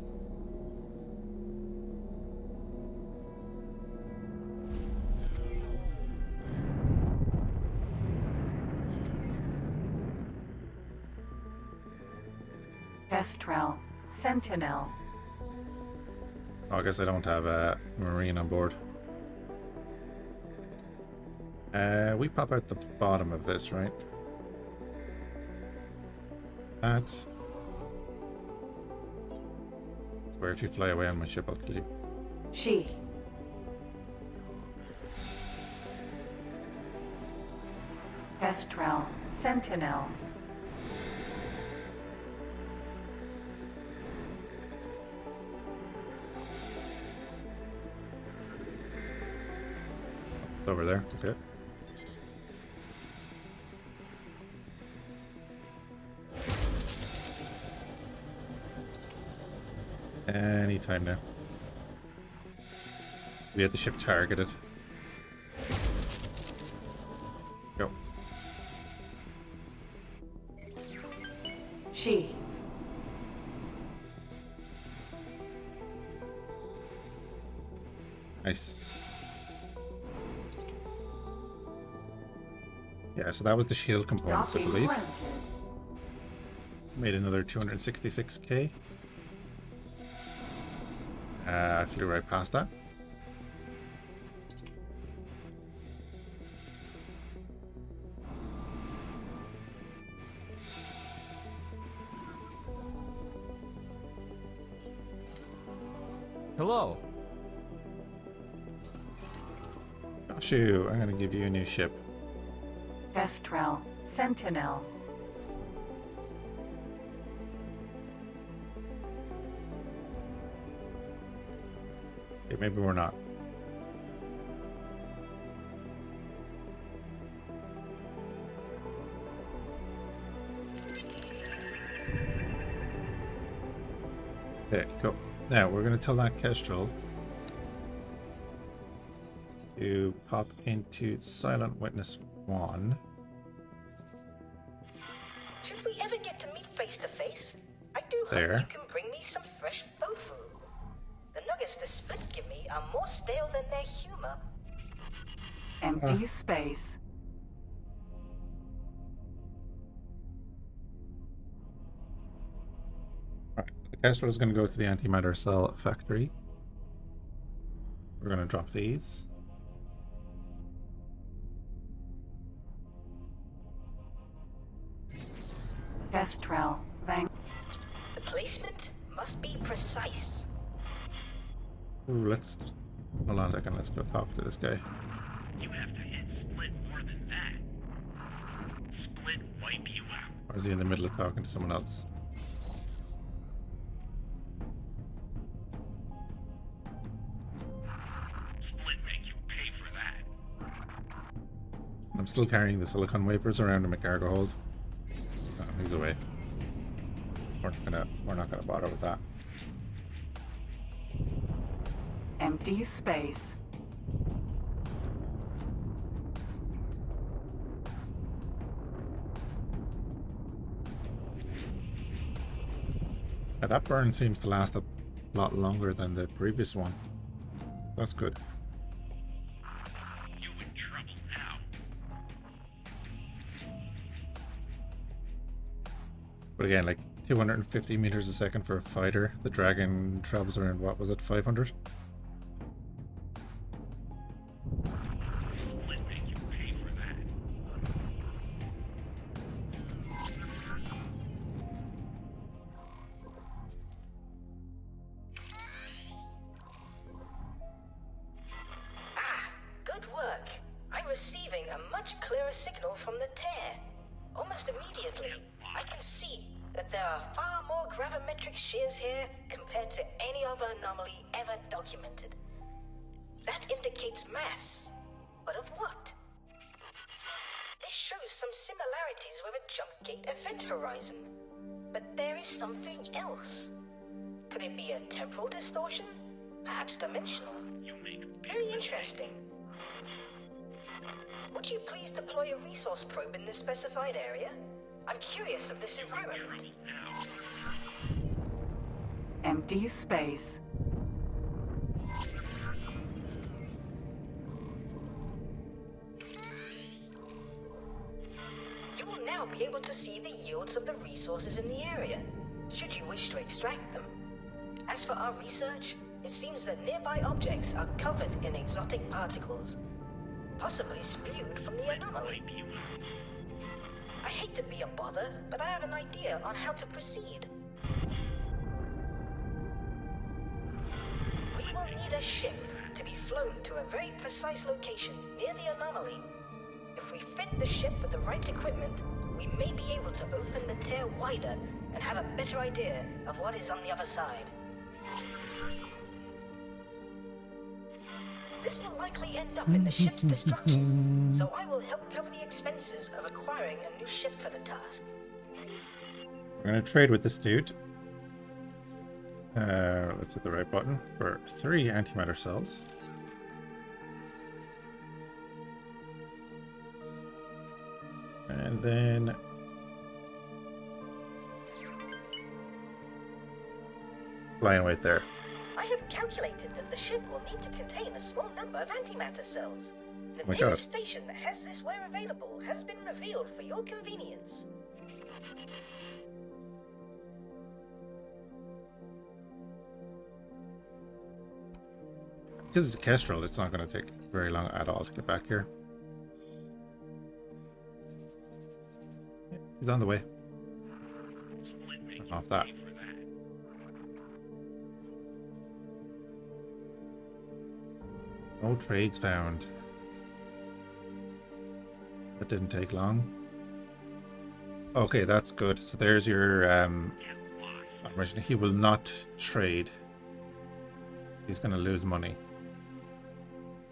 Kestrel, Sentinel. Oh, I guess I don't have a Marine on board. We pop out the bottom of this, right? That's where if you fly away on my ship, I'll kill you. She. Kestrel, Sentinel. It's over there. Okay. Anytime now. We had the ship targeted. Go. She. Nice. Yeah, so that was the shield components, I Docking believe. granted. Made another 266k. I flew right past that. Hello. Shoo, I'm gonna give you a new ship. Kestrel, Sentinel. Okay, maybe we're not. Okay, cool. Now we're gonna tell that Kestrel to pop into Silent Witness 1. Should we ever get to meet face to face, I do There. hope you can bring me some fresh tofu. The nuggets the split give me are more stale than their humor. Empty space. Right, the Kestrel is gonna go to the antimatter cell factory. We're gonna drop these. Kestrel, Vanguard. The placement must be precise. Ooh, let's just hold on a second. Let's go talk to this guy. You have to hit split more than that. Split wipe you out. Or is he in the middle of talking to someone else? Split make you pay for that. I'm still carrying the silicon wafers around in my cargo hold. Oh, he's away. We're not gonna bother with that. Empty space. Now, that burn seems to last a lot longer than the previous one. That's good. You in trouble now. But again, like 250 meters a second for a fighter. The Dragon travels around, what was it, 500? receiving a much clearer signal from the tear. Almost immediately, I can see that there are far more gravimetric shears here compared to any other anomaly ever documented. That indicates mass, but of what? This shows some similarities with a jump gate event horizon, but there is something else. Could it be a temporal distortion? Perhaps dimensional? Very interesting. Would you please deploy a resource probe in this specified area? I'm curious of this environment. Empty space. You will now be able to see the yields of the resources in the area, should you wish to extract them. As for our research, it seems that nearby objects are covered in exotic particles, possibly spewed from the anomaly. I hate to be a bother, but I have an idea on how to proceed. We will need a ship to be flown to a very precise location near the anomaly. If we fit the ship with the right equipment, we may be able to open the tear wider and have a better idea of what is on the other side. This will likely end up in the ship's destruction, so I will help cover the expenses of acquiring a new ship for the task. We're going to trade with this dude. Let's hit the right button for 3 antimatter cells. And then flying right there. I have calculated that the ship will need to contain a small number of antimatter cells. The Oh my nearest God. station that has this ware available has been revealed for your convenience. Because it's a Kestrel, it's not going to take very long at all to get back here. He's on the way. Turn off that. No trades found. That didn't take long. Okay, that's good. So there's your originally he will not trade. He's gonna lose money.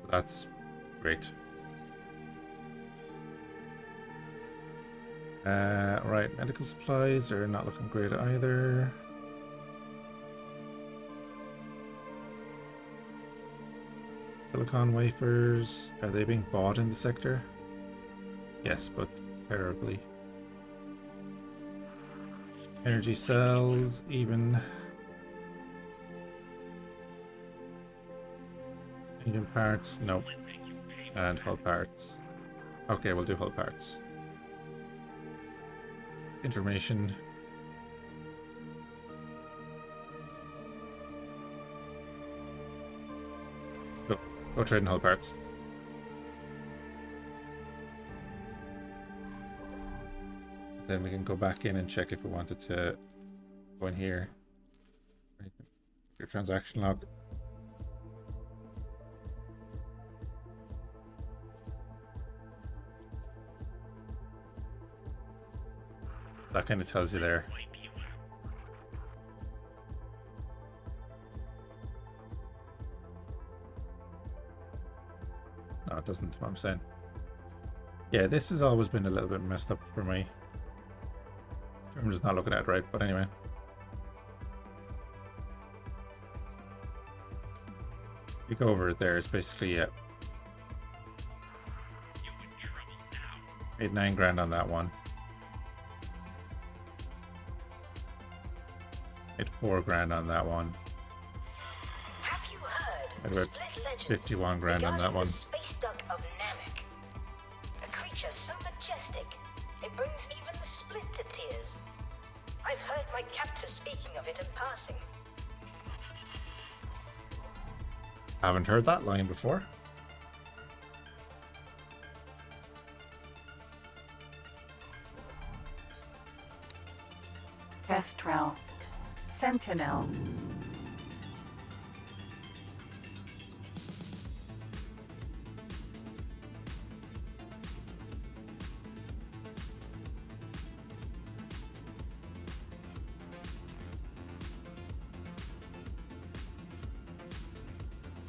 That's great. Right, medical supplies are not looking great either. Silicon wafers, are they being bought in the sector? Yes, but terribly. Energy cells, even. Engine parts, nope. And hull parts. Okay, we'll do hull parts. Information. Go trade in hull parts. Then we can go back in and check if we wanted to go in here. Your transaction log. That kind of tells you there. No, it doesn't, what I'm saying. Yeah, this has always been a little bit messed up for me. I'm just not looking at it right, but anyway. You go over it there, it's basically it. Made 9 grand on that one. Made 4 grand on that one. Have you heard Made the about split legend 51 grand on that regarding one. the space duck of Namek? A creature so majestic, it brings even the split to tears. I've heard my captor speaking of it in passing. Haven't heard that line before. Kestrel. Sentinel.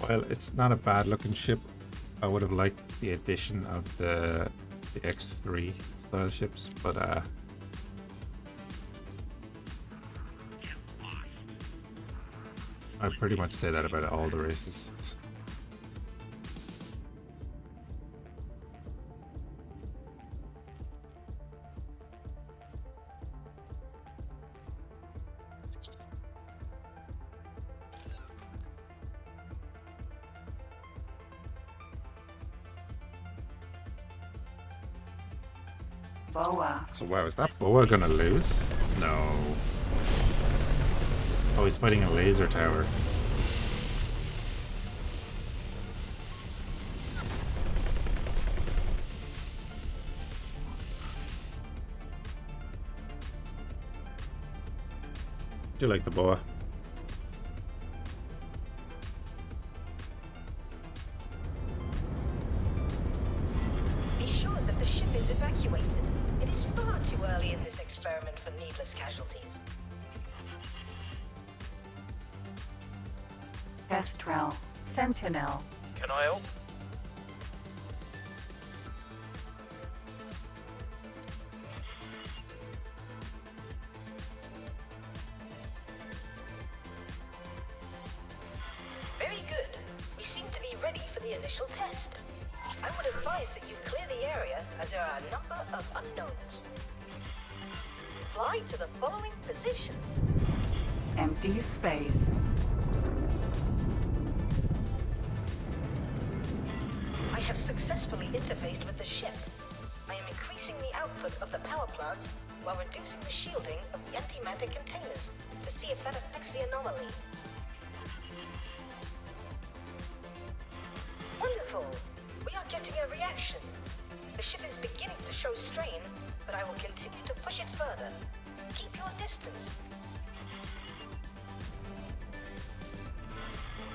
Well, it's not a bad looking ship. I would have liked the addition of the X3 style ships, but I pretty much say that about all the races. Boa. So wow, is that Boa gonna lose? No. Oh, he's fighting a laser tower. Do like the Boa. Be sure that the ship is evacuated. It is far too early in this experiment for needless casualties. Kestrel. Sentinel. Can I help? Very good. We seem to be ready for the initial test. I would advise that you clear the area as there are a number of unknowns. Fly to the following position. Empty space. I have successfully interfaced with the ship. I am increasing the output of the power plant while reducing the shielding of the antimatter containers to see if that affects the anomaly. Wonderful! We are getting a reaction. The ship is beginning to show strain, but I will continue to push it further. Keep your distance.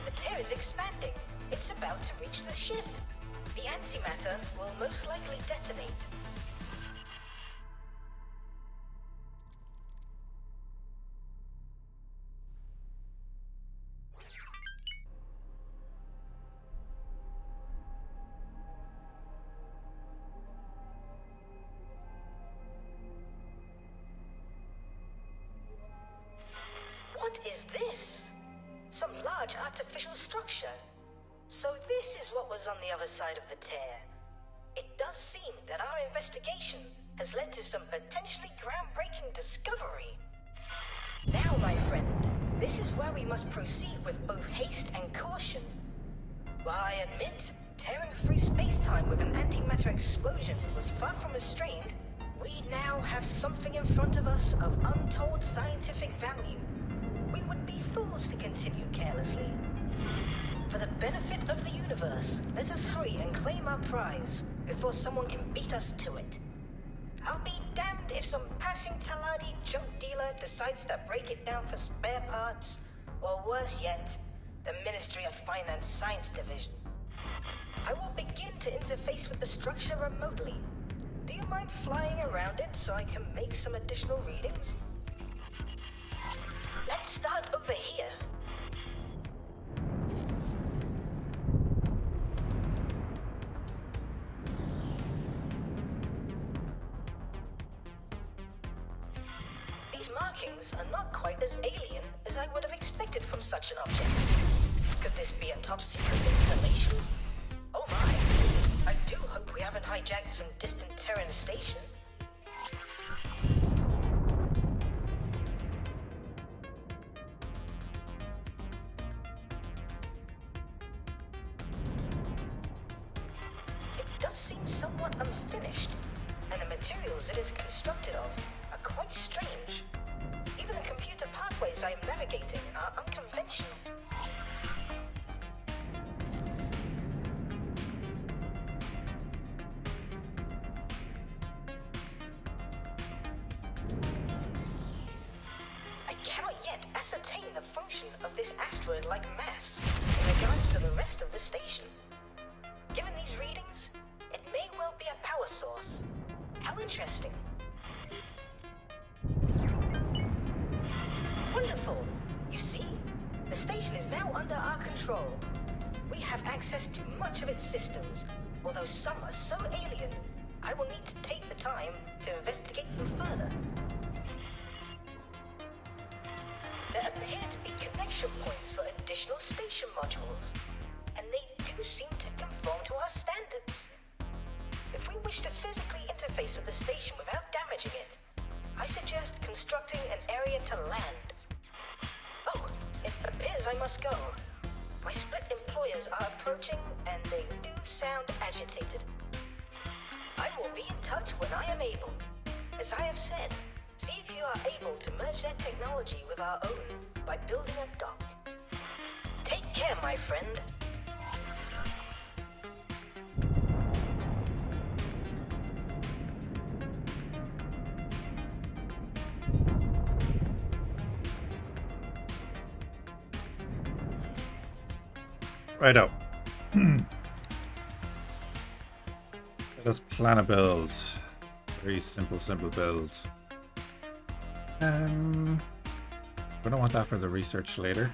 The tear is expanding. It's about to reach the ship. The antimatter will most likely detonate. What is this? Some large artificial structure. So this is what was on the other side of the tear. It does seem that our investigation has led to some potentially groundbreaking discovery. Now, my friend, this is where we must proceed with both haste and caution. While I admit, tearing through space-time with an antimatter explosion was far from restrained, we now have something in front of us of untold scientific value. We would be fools to continue carelessly. For the benefit of the universe, let us hurry and claim our prize before someone can beat us to it. I'll be damned if some passing Taladi junk dealer decides to break it down for spare parts, or worse yet, the Ministry of Finance Science Division. I will begin to interface with the structure remotely. Do you mind flying around it so I can make some additional readings? Let's start over here. These markings are not quite as alien as I would have expected from such an object. Could this be a top-secret installation? Oh my! I do hope we haven't hijacked some distant Terran station. It does seem somewhat unfinished, and the materials it is constructed of are quite strange. Even the computer pathways I am navigating are unconventional. I cannot yet ascertain the function of this asteroid-like mass in regards to the rest of the station. Given these readings, it may well be a power source. How interesting. Wonderful. You see, the station is now under our control. currently have access to much of its systems, although some are so alien, I will need to take the time to investigate them further. There appear to be connection points for additional station modules, and they do seem to conform to our standards. If we wish to physically interface with the station without damaging it, I suggest constructing an area to land. Oh, it appears I must go. My split employers are approaching, and they do sound agitated. I will be in touch when I am able. As I have said, see if you are able to merge their technology with our own by building a dock. Take care, my friend. Right up. Let's plan a build. Very simple build. We don't want that for the research later.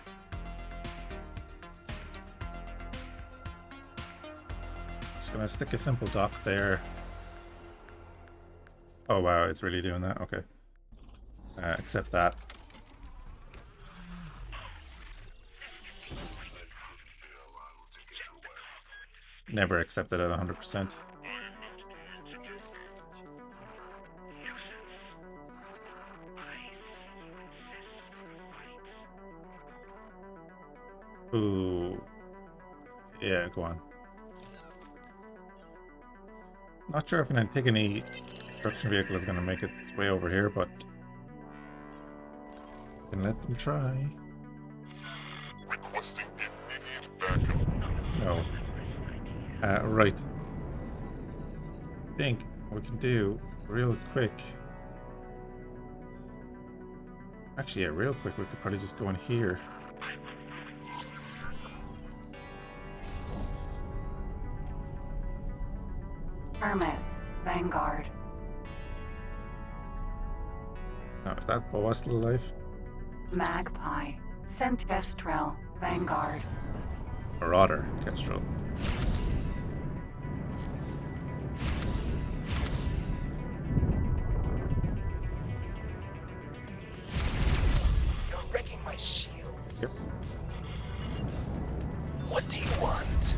Just gonna stick a simple dock there. Oh wow, it's really doing that? Okay. Accept that. Never accepted at 100%. Ooh. Yeah, go on. Not sure if an Antigone construction vehicle is going to make its way over here, but we can let them try. Requesting immediate backup. No. Right. I think what we can do real quick. Actually, yeah, real quick, we could probably just go in here. Hermes, Vanguard. Now, is that Boa still alive? Magpie, Kestrel, Vanguard. Marauder, Kestrel. You're wrecking my shields. Yep. What do you want?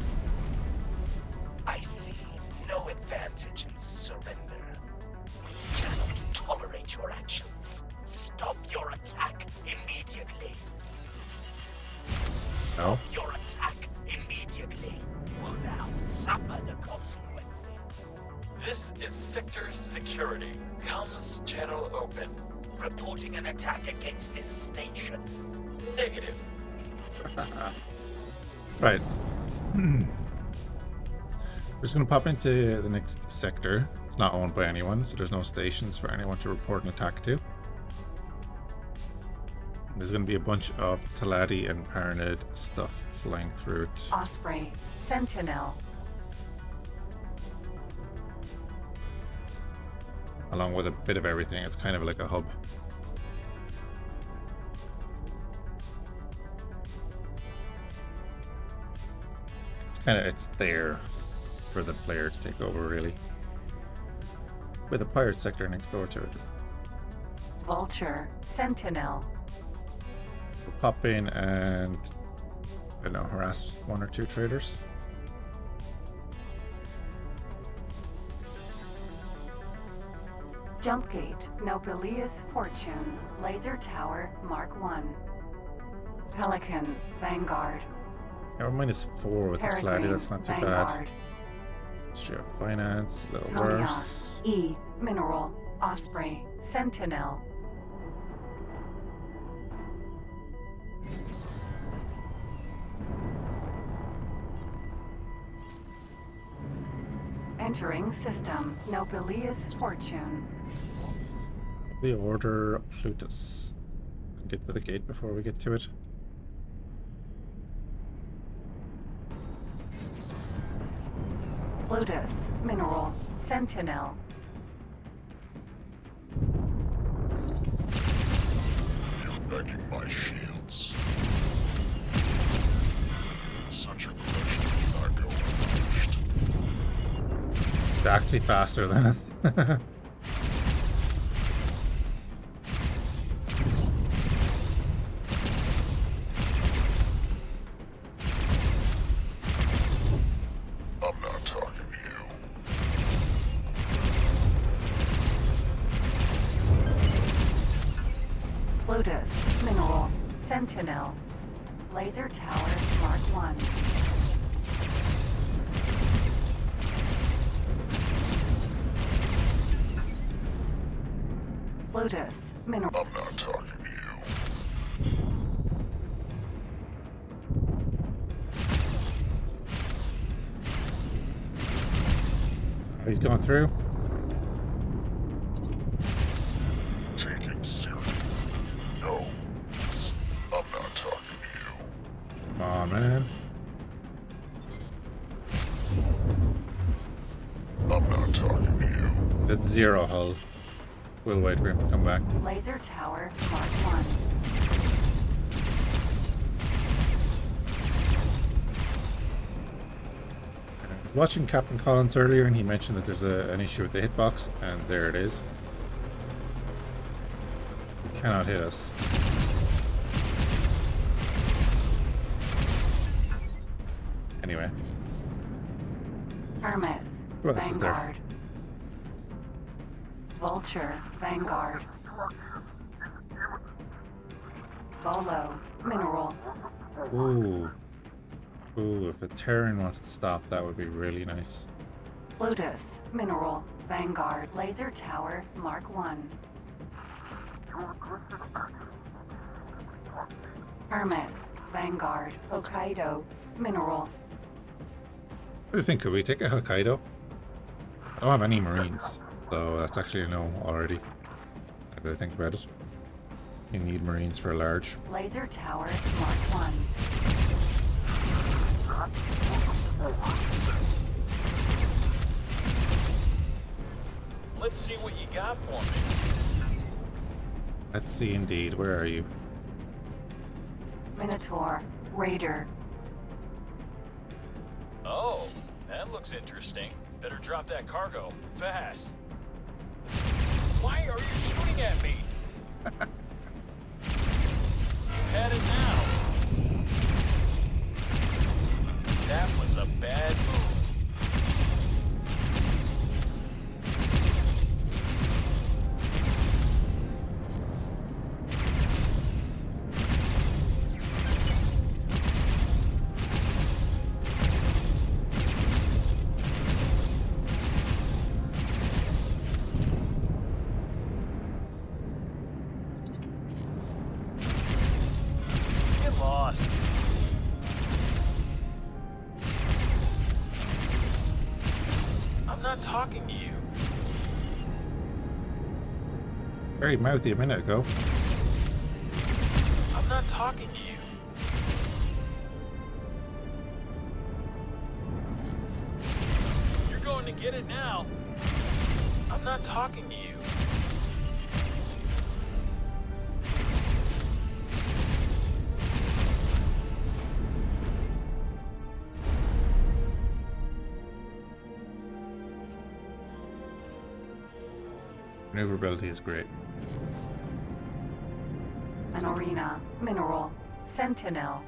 I see no advantage in surrender. We cannot tolerate your actions. Stop your attack immediately. No. Your attack immediately. You will now suffer the consequences. This is Sector Security. Comms channel open. Reporting an attack against this station. Negative. Right. We're just going to pop into the next sector. It's not owned by anyone, so there's no stations for anyone to report an attack to. There's going to be a bunch of Taladi and Paranid stuff flying through it. Osprey, Sentinel. Along with a bit of everything. It's kind of like a hub. It's there for the player to take over, really. With a pirate sector next door to it. Vulture, Sentinel. We'll pop in and, I don't know, harass one or two traders. Jumpgate, Nobelius Fortune, Laser Tower, Mark 1. Pelican, Vanguard. Yeah, we're -4 with the Taladi, that's not too Vanguard. bad. Sure, finance, a little Tonios, worse. E, Mineral, Osprey, Sentinel. Entering system, Nobelius Fortune. The Order Plutus. Get to the gate before we get to it. Plutus, Mineral, Sentinel. You're wrecking my shields. Such a question. actually faster than us. I'm not talking to you. Lotus, Mineral, Sentinel. Laser Tower, Mark 1. Lotus, Mineral. I'm not talking to you. He's going through. Taking zero. No. I'm not talking to you. Come on, man. I'm not talking to you. He's at 0 hull. We'll wait for him to come back. Laser Tower, Mark 1. Watching Captain Collins earlier, and he mentioned that there's an issue with the hitbox, and there it is. He cannot hit us. Anyway, Hermes, Who else is there? Vanguard. Vulture, Vanguard. Volo, Mineral. ooh, ooh. If a Terran wants to stop, that would be really nice. Lotus, Mineral, Vanguard. Laser Tower, Mark 1. Hermes, Vanguard. Hokkaido, Mineral. What do you think? Could we take a Hokkaido? I don't have any Marines, so that's actually a no already. Now that I think about it. You need Marines for a large. Laser Tower, Mark 1. Let's see what you got for me. Let's see indeed. Where are you? Minotaur, Raider. Oh, that looks interesting. Better drop that cargo fast. Why are you shooting at me? You've had it now. That was a bad move. Get lost. I'm not talking to you. Very mouthy a minute ago. I'm not talking to you. You're going to get it now. I'm not talking to you. Maneuverability is great. An Arena, Mineral, Sentinel.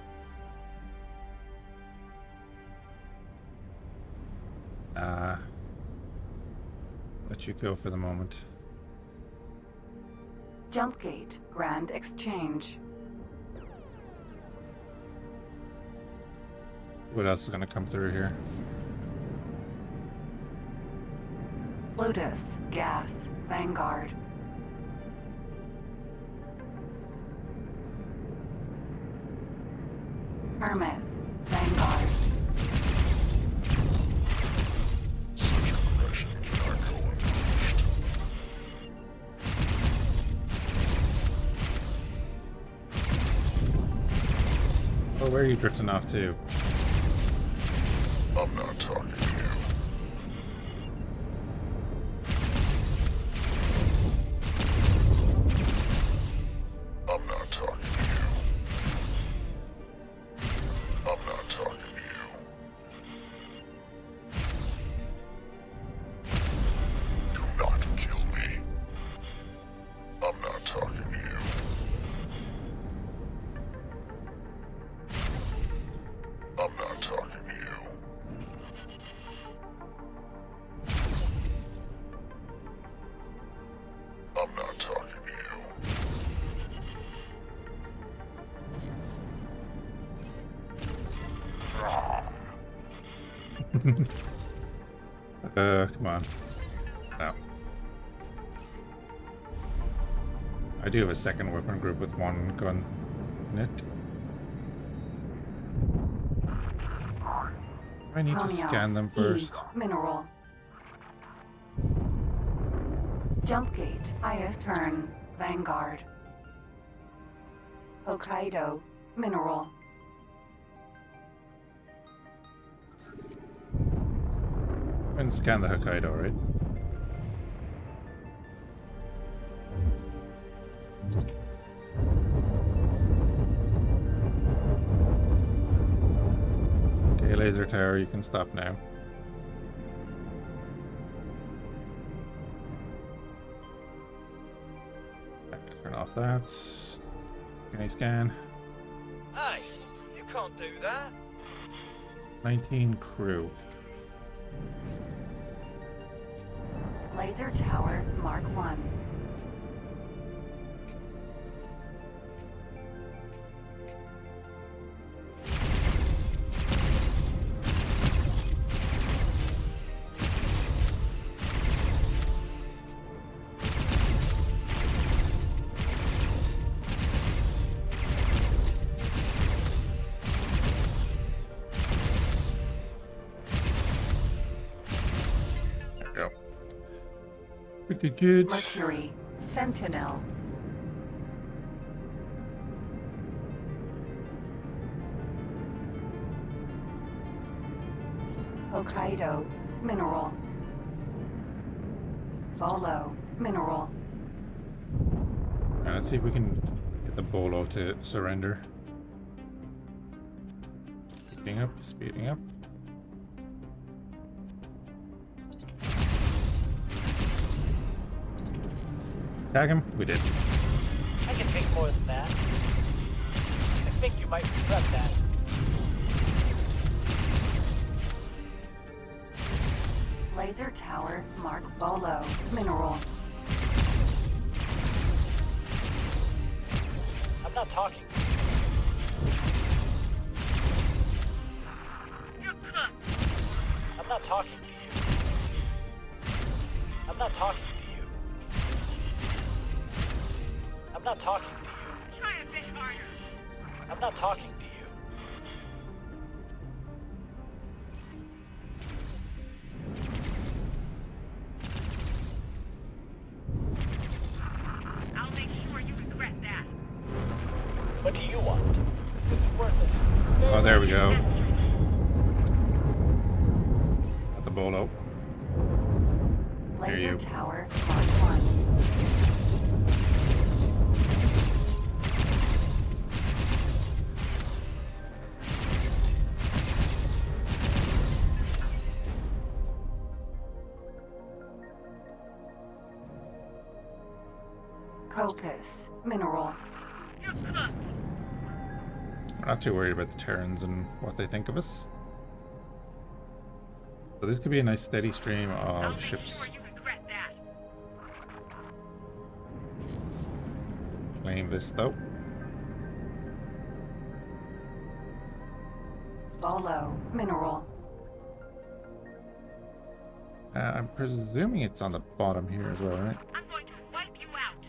Let you go for the moment. Jumpgate, Grand Exchange. What else is going to come through here? Lotus, Gas, Vanguard. Hermes, Vanguard. Such aggression cannot go unpunished. Oh, where are you drifting off to? I'm not talking to you. I'm not talking to you. I'm not talking to you. Come on. No. I do have a second weapon group with one gun in it. I need to scan them first. Mineral. Jump gate. Highest turn. Vanguard. Hokkaido. Mineral. And scan the Hokkaido, right? Okay, laser tower, you can stop now. Turn off that. Can I scan? Hey, you can't do that. 19 crew. Laser tower. Mark 1. Pretty good. Mercury. Sentinel. Hokkaido. Mineral. Bolo. Mineral. Now let's see if we can get the Bolo to surrender. Speeding up, speeding up. Tag him. We did. I can take more than that. I think you might regret that. Laser tower. Mark Bolo. Mineral. I'm not talking. You're cooked. I'm not talking to you. I'm not talking to you. I'm not talking to you. Try a bit harder. I'm not talking to you. I'll make sure you regret that. What do you want? This isn't worth it. Oh, there we go. At the Bolo. Hear Laser you. tower. Mark 1. Copus. Mineral. You're cooked. We're not too worried about the Terrans and what they think of us. So this could be a nice steady stream I'll of make ships. sure you regret that. Claim this though. Bolo. Mineral. I'm presuming it's on the bottom here as well, right? I'm going to wipe you out.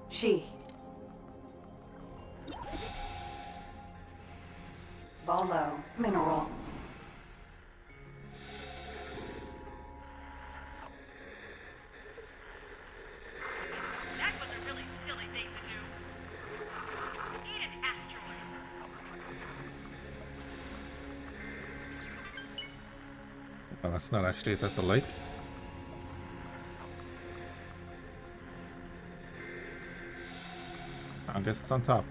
She. Bolo. Mineral. That was a really silly thing to do. Eat an asteroid. Well, that's not actually it, that's a light. I guess it's on top.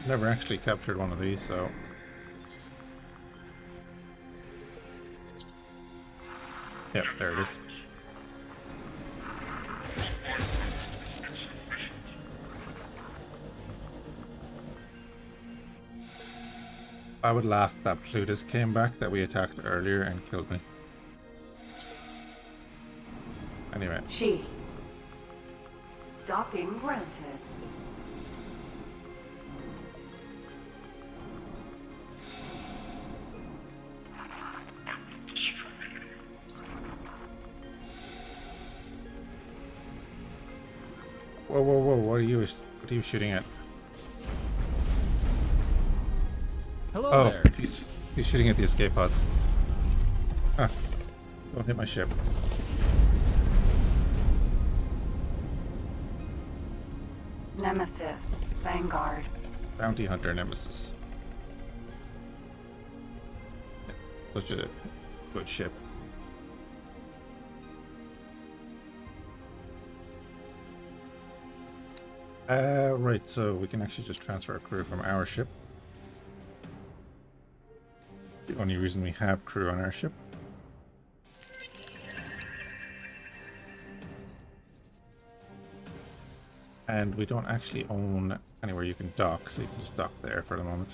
Never actually captured one of these, so. Yep, there it is. I would laugh if that Plutus came back that we attacked earlier and killed me. Anyway. She. Docking granted. Whoa, whoa, whoa! What are you shooting at? Hello Oh, there. he's shooting at the escape pods. Ah, don't hit my ship. Nemesis. Vanguard. Bounty Hunter Nemesis. Such a good ship. Right, so we can actually just transfer a crew from our ship. The only reason we have crew on our ship. And we don't actually own anywhere you can dock, so you can just dock there for the moment.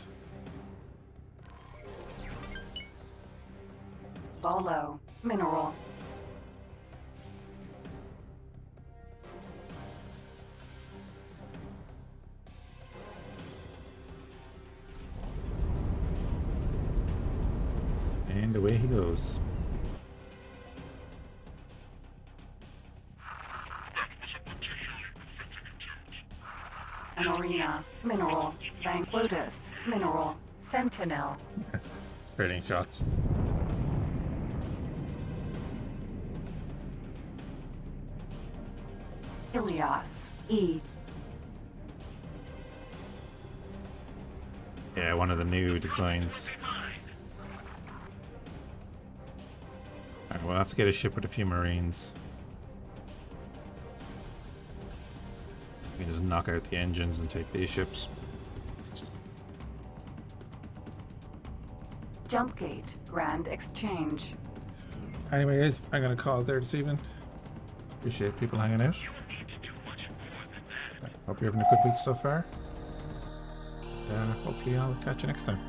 Bolo. Mineral. And away he goes. An arena. Mineral. Lotus. Mineral. Sentinel. Trading shots. Ilias. E. Yeah, one of the new designs. Alright, we'll have to get a ship with a few marines. We can just knock out the engines and take these ships. Jumpgate. Grand Exchange. Anyway, guys, I'm gonna call it there this evening. Appreciate people hanging out. Hope you're having a good week so far. Hopefully I'll catch you next time.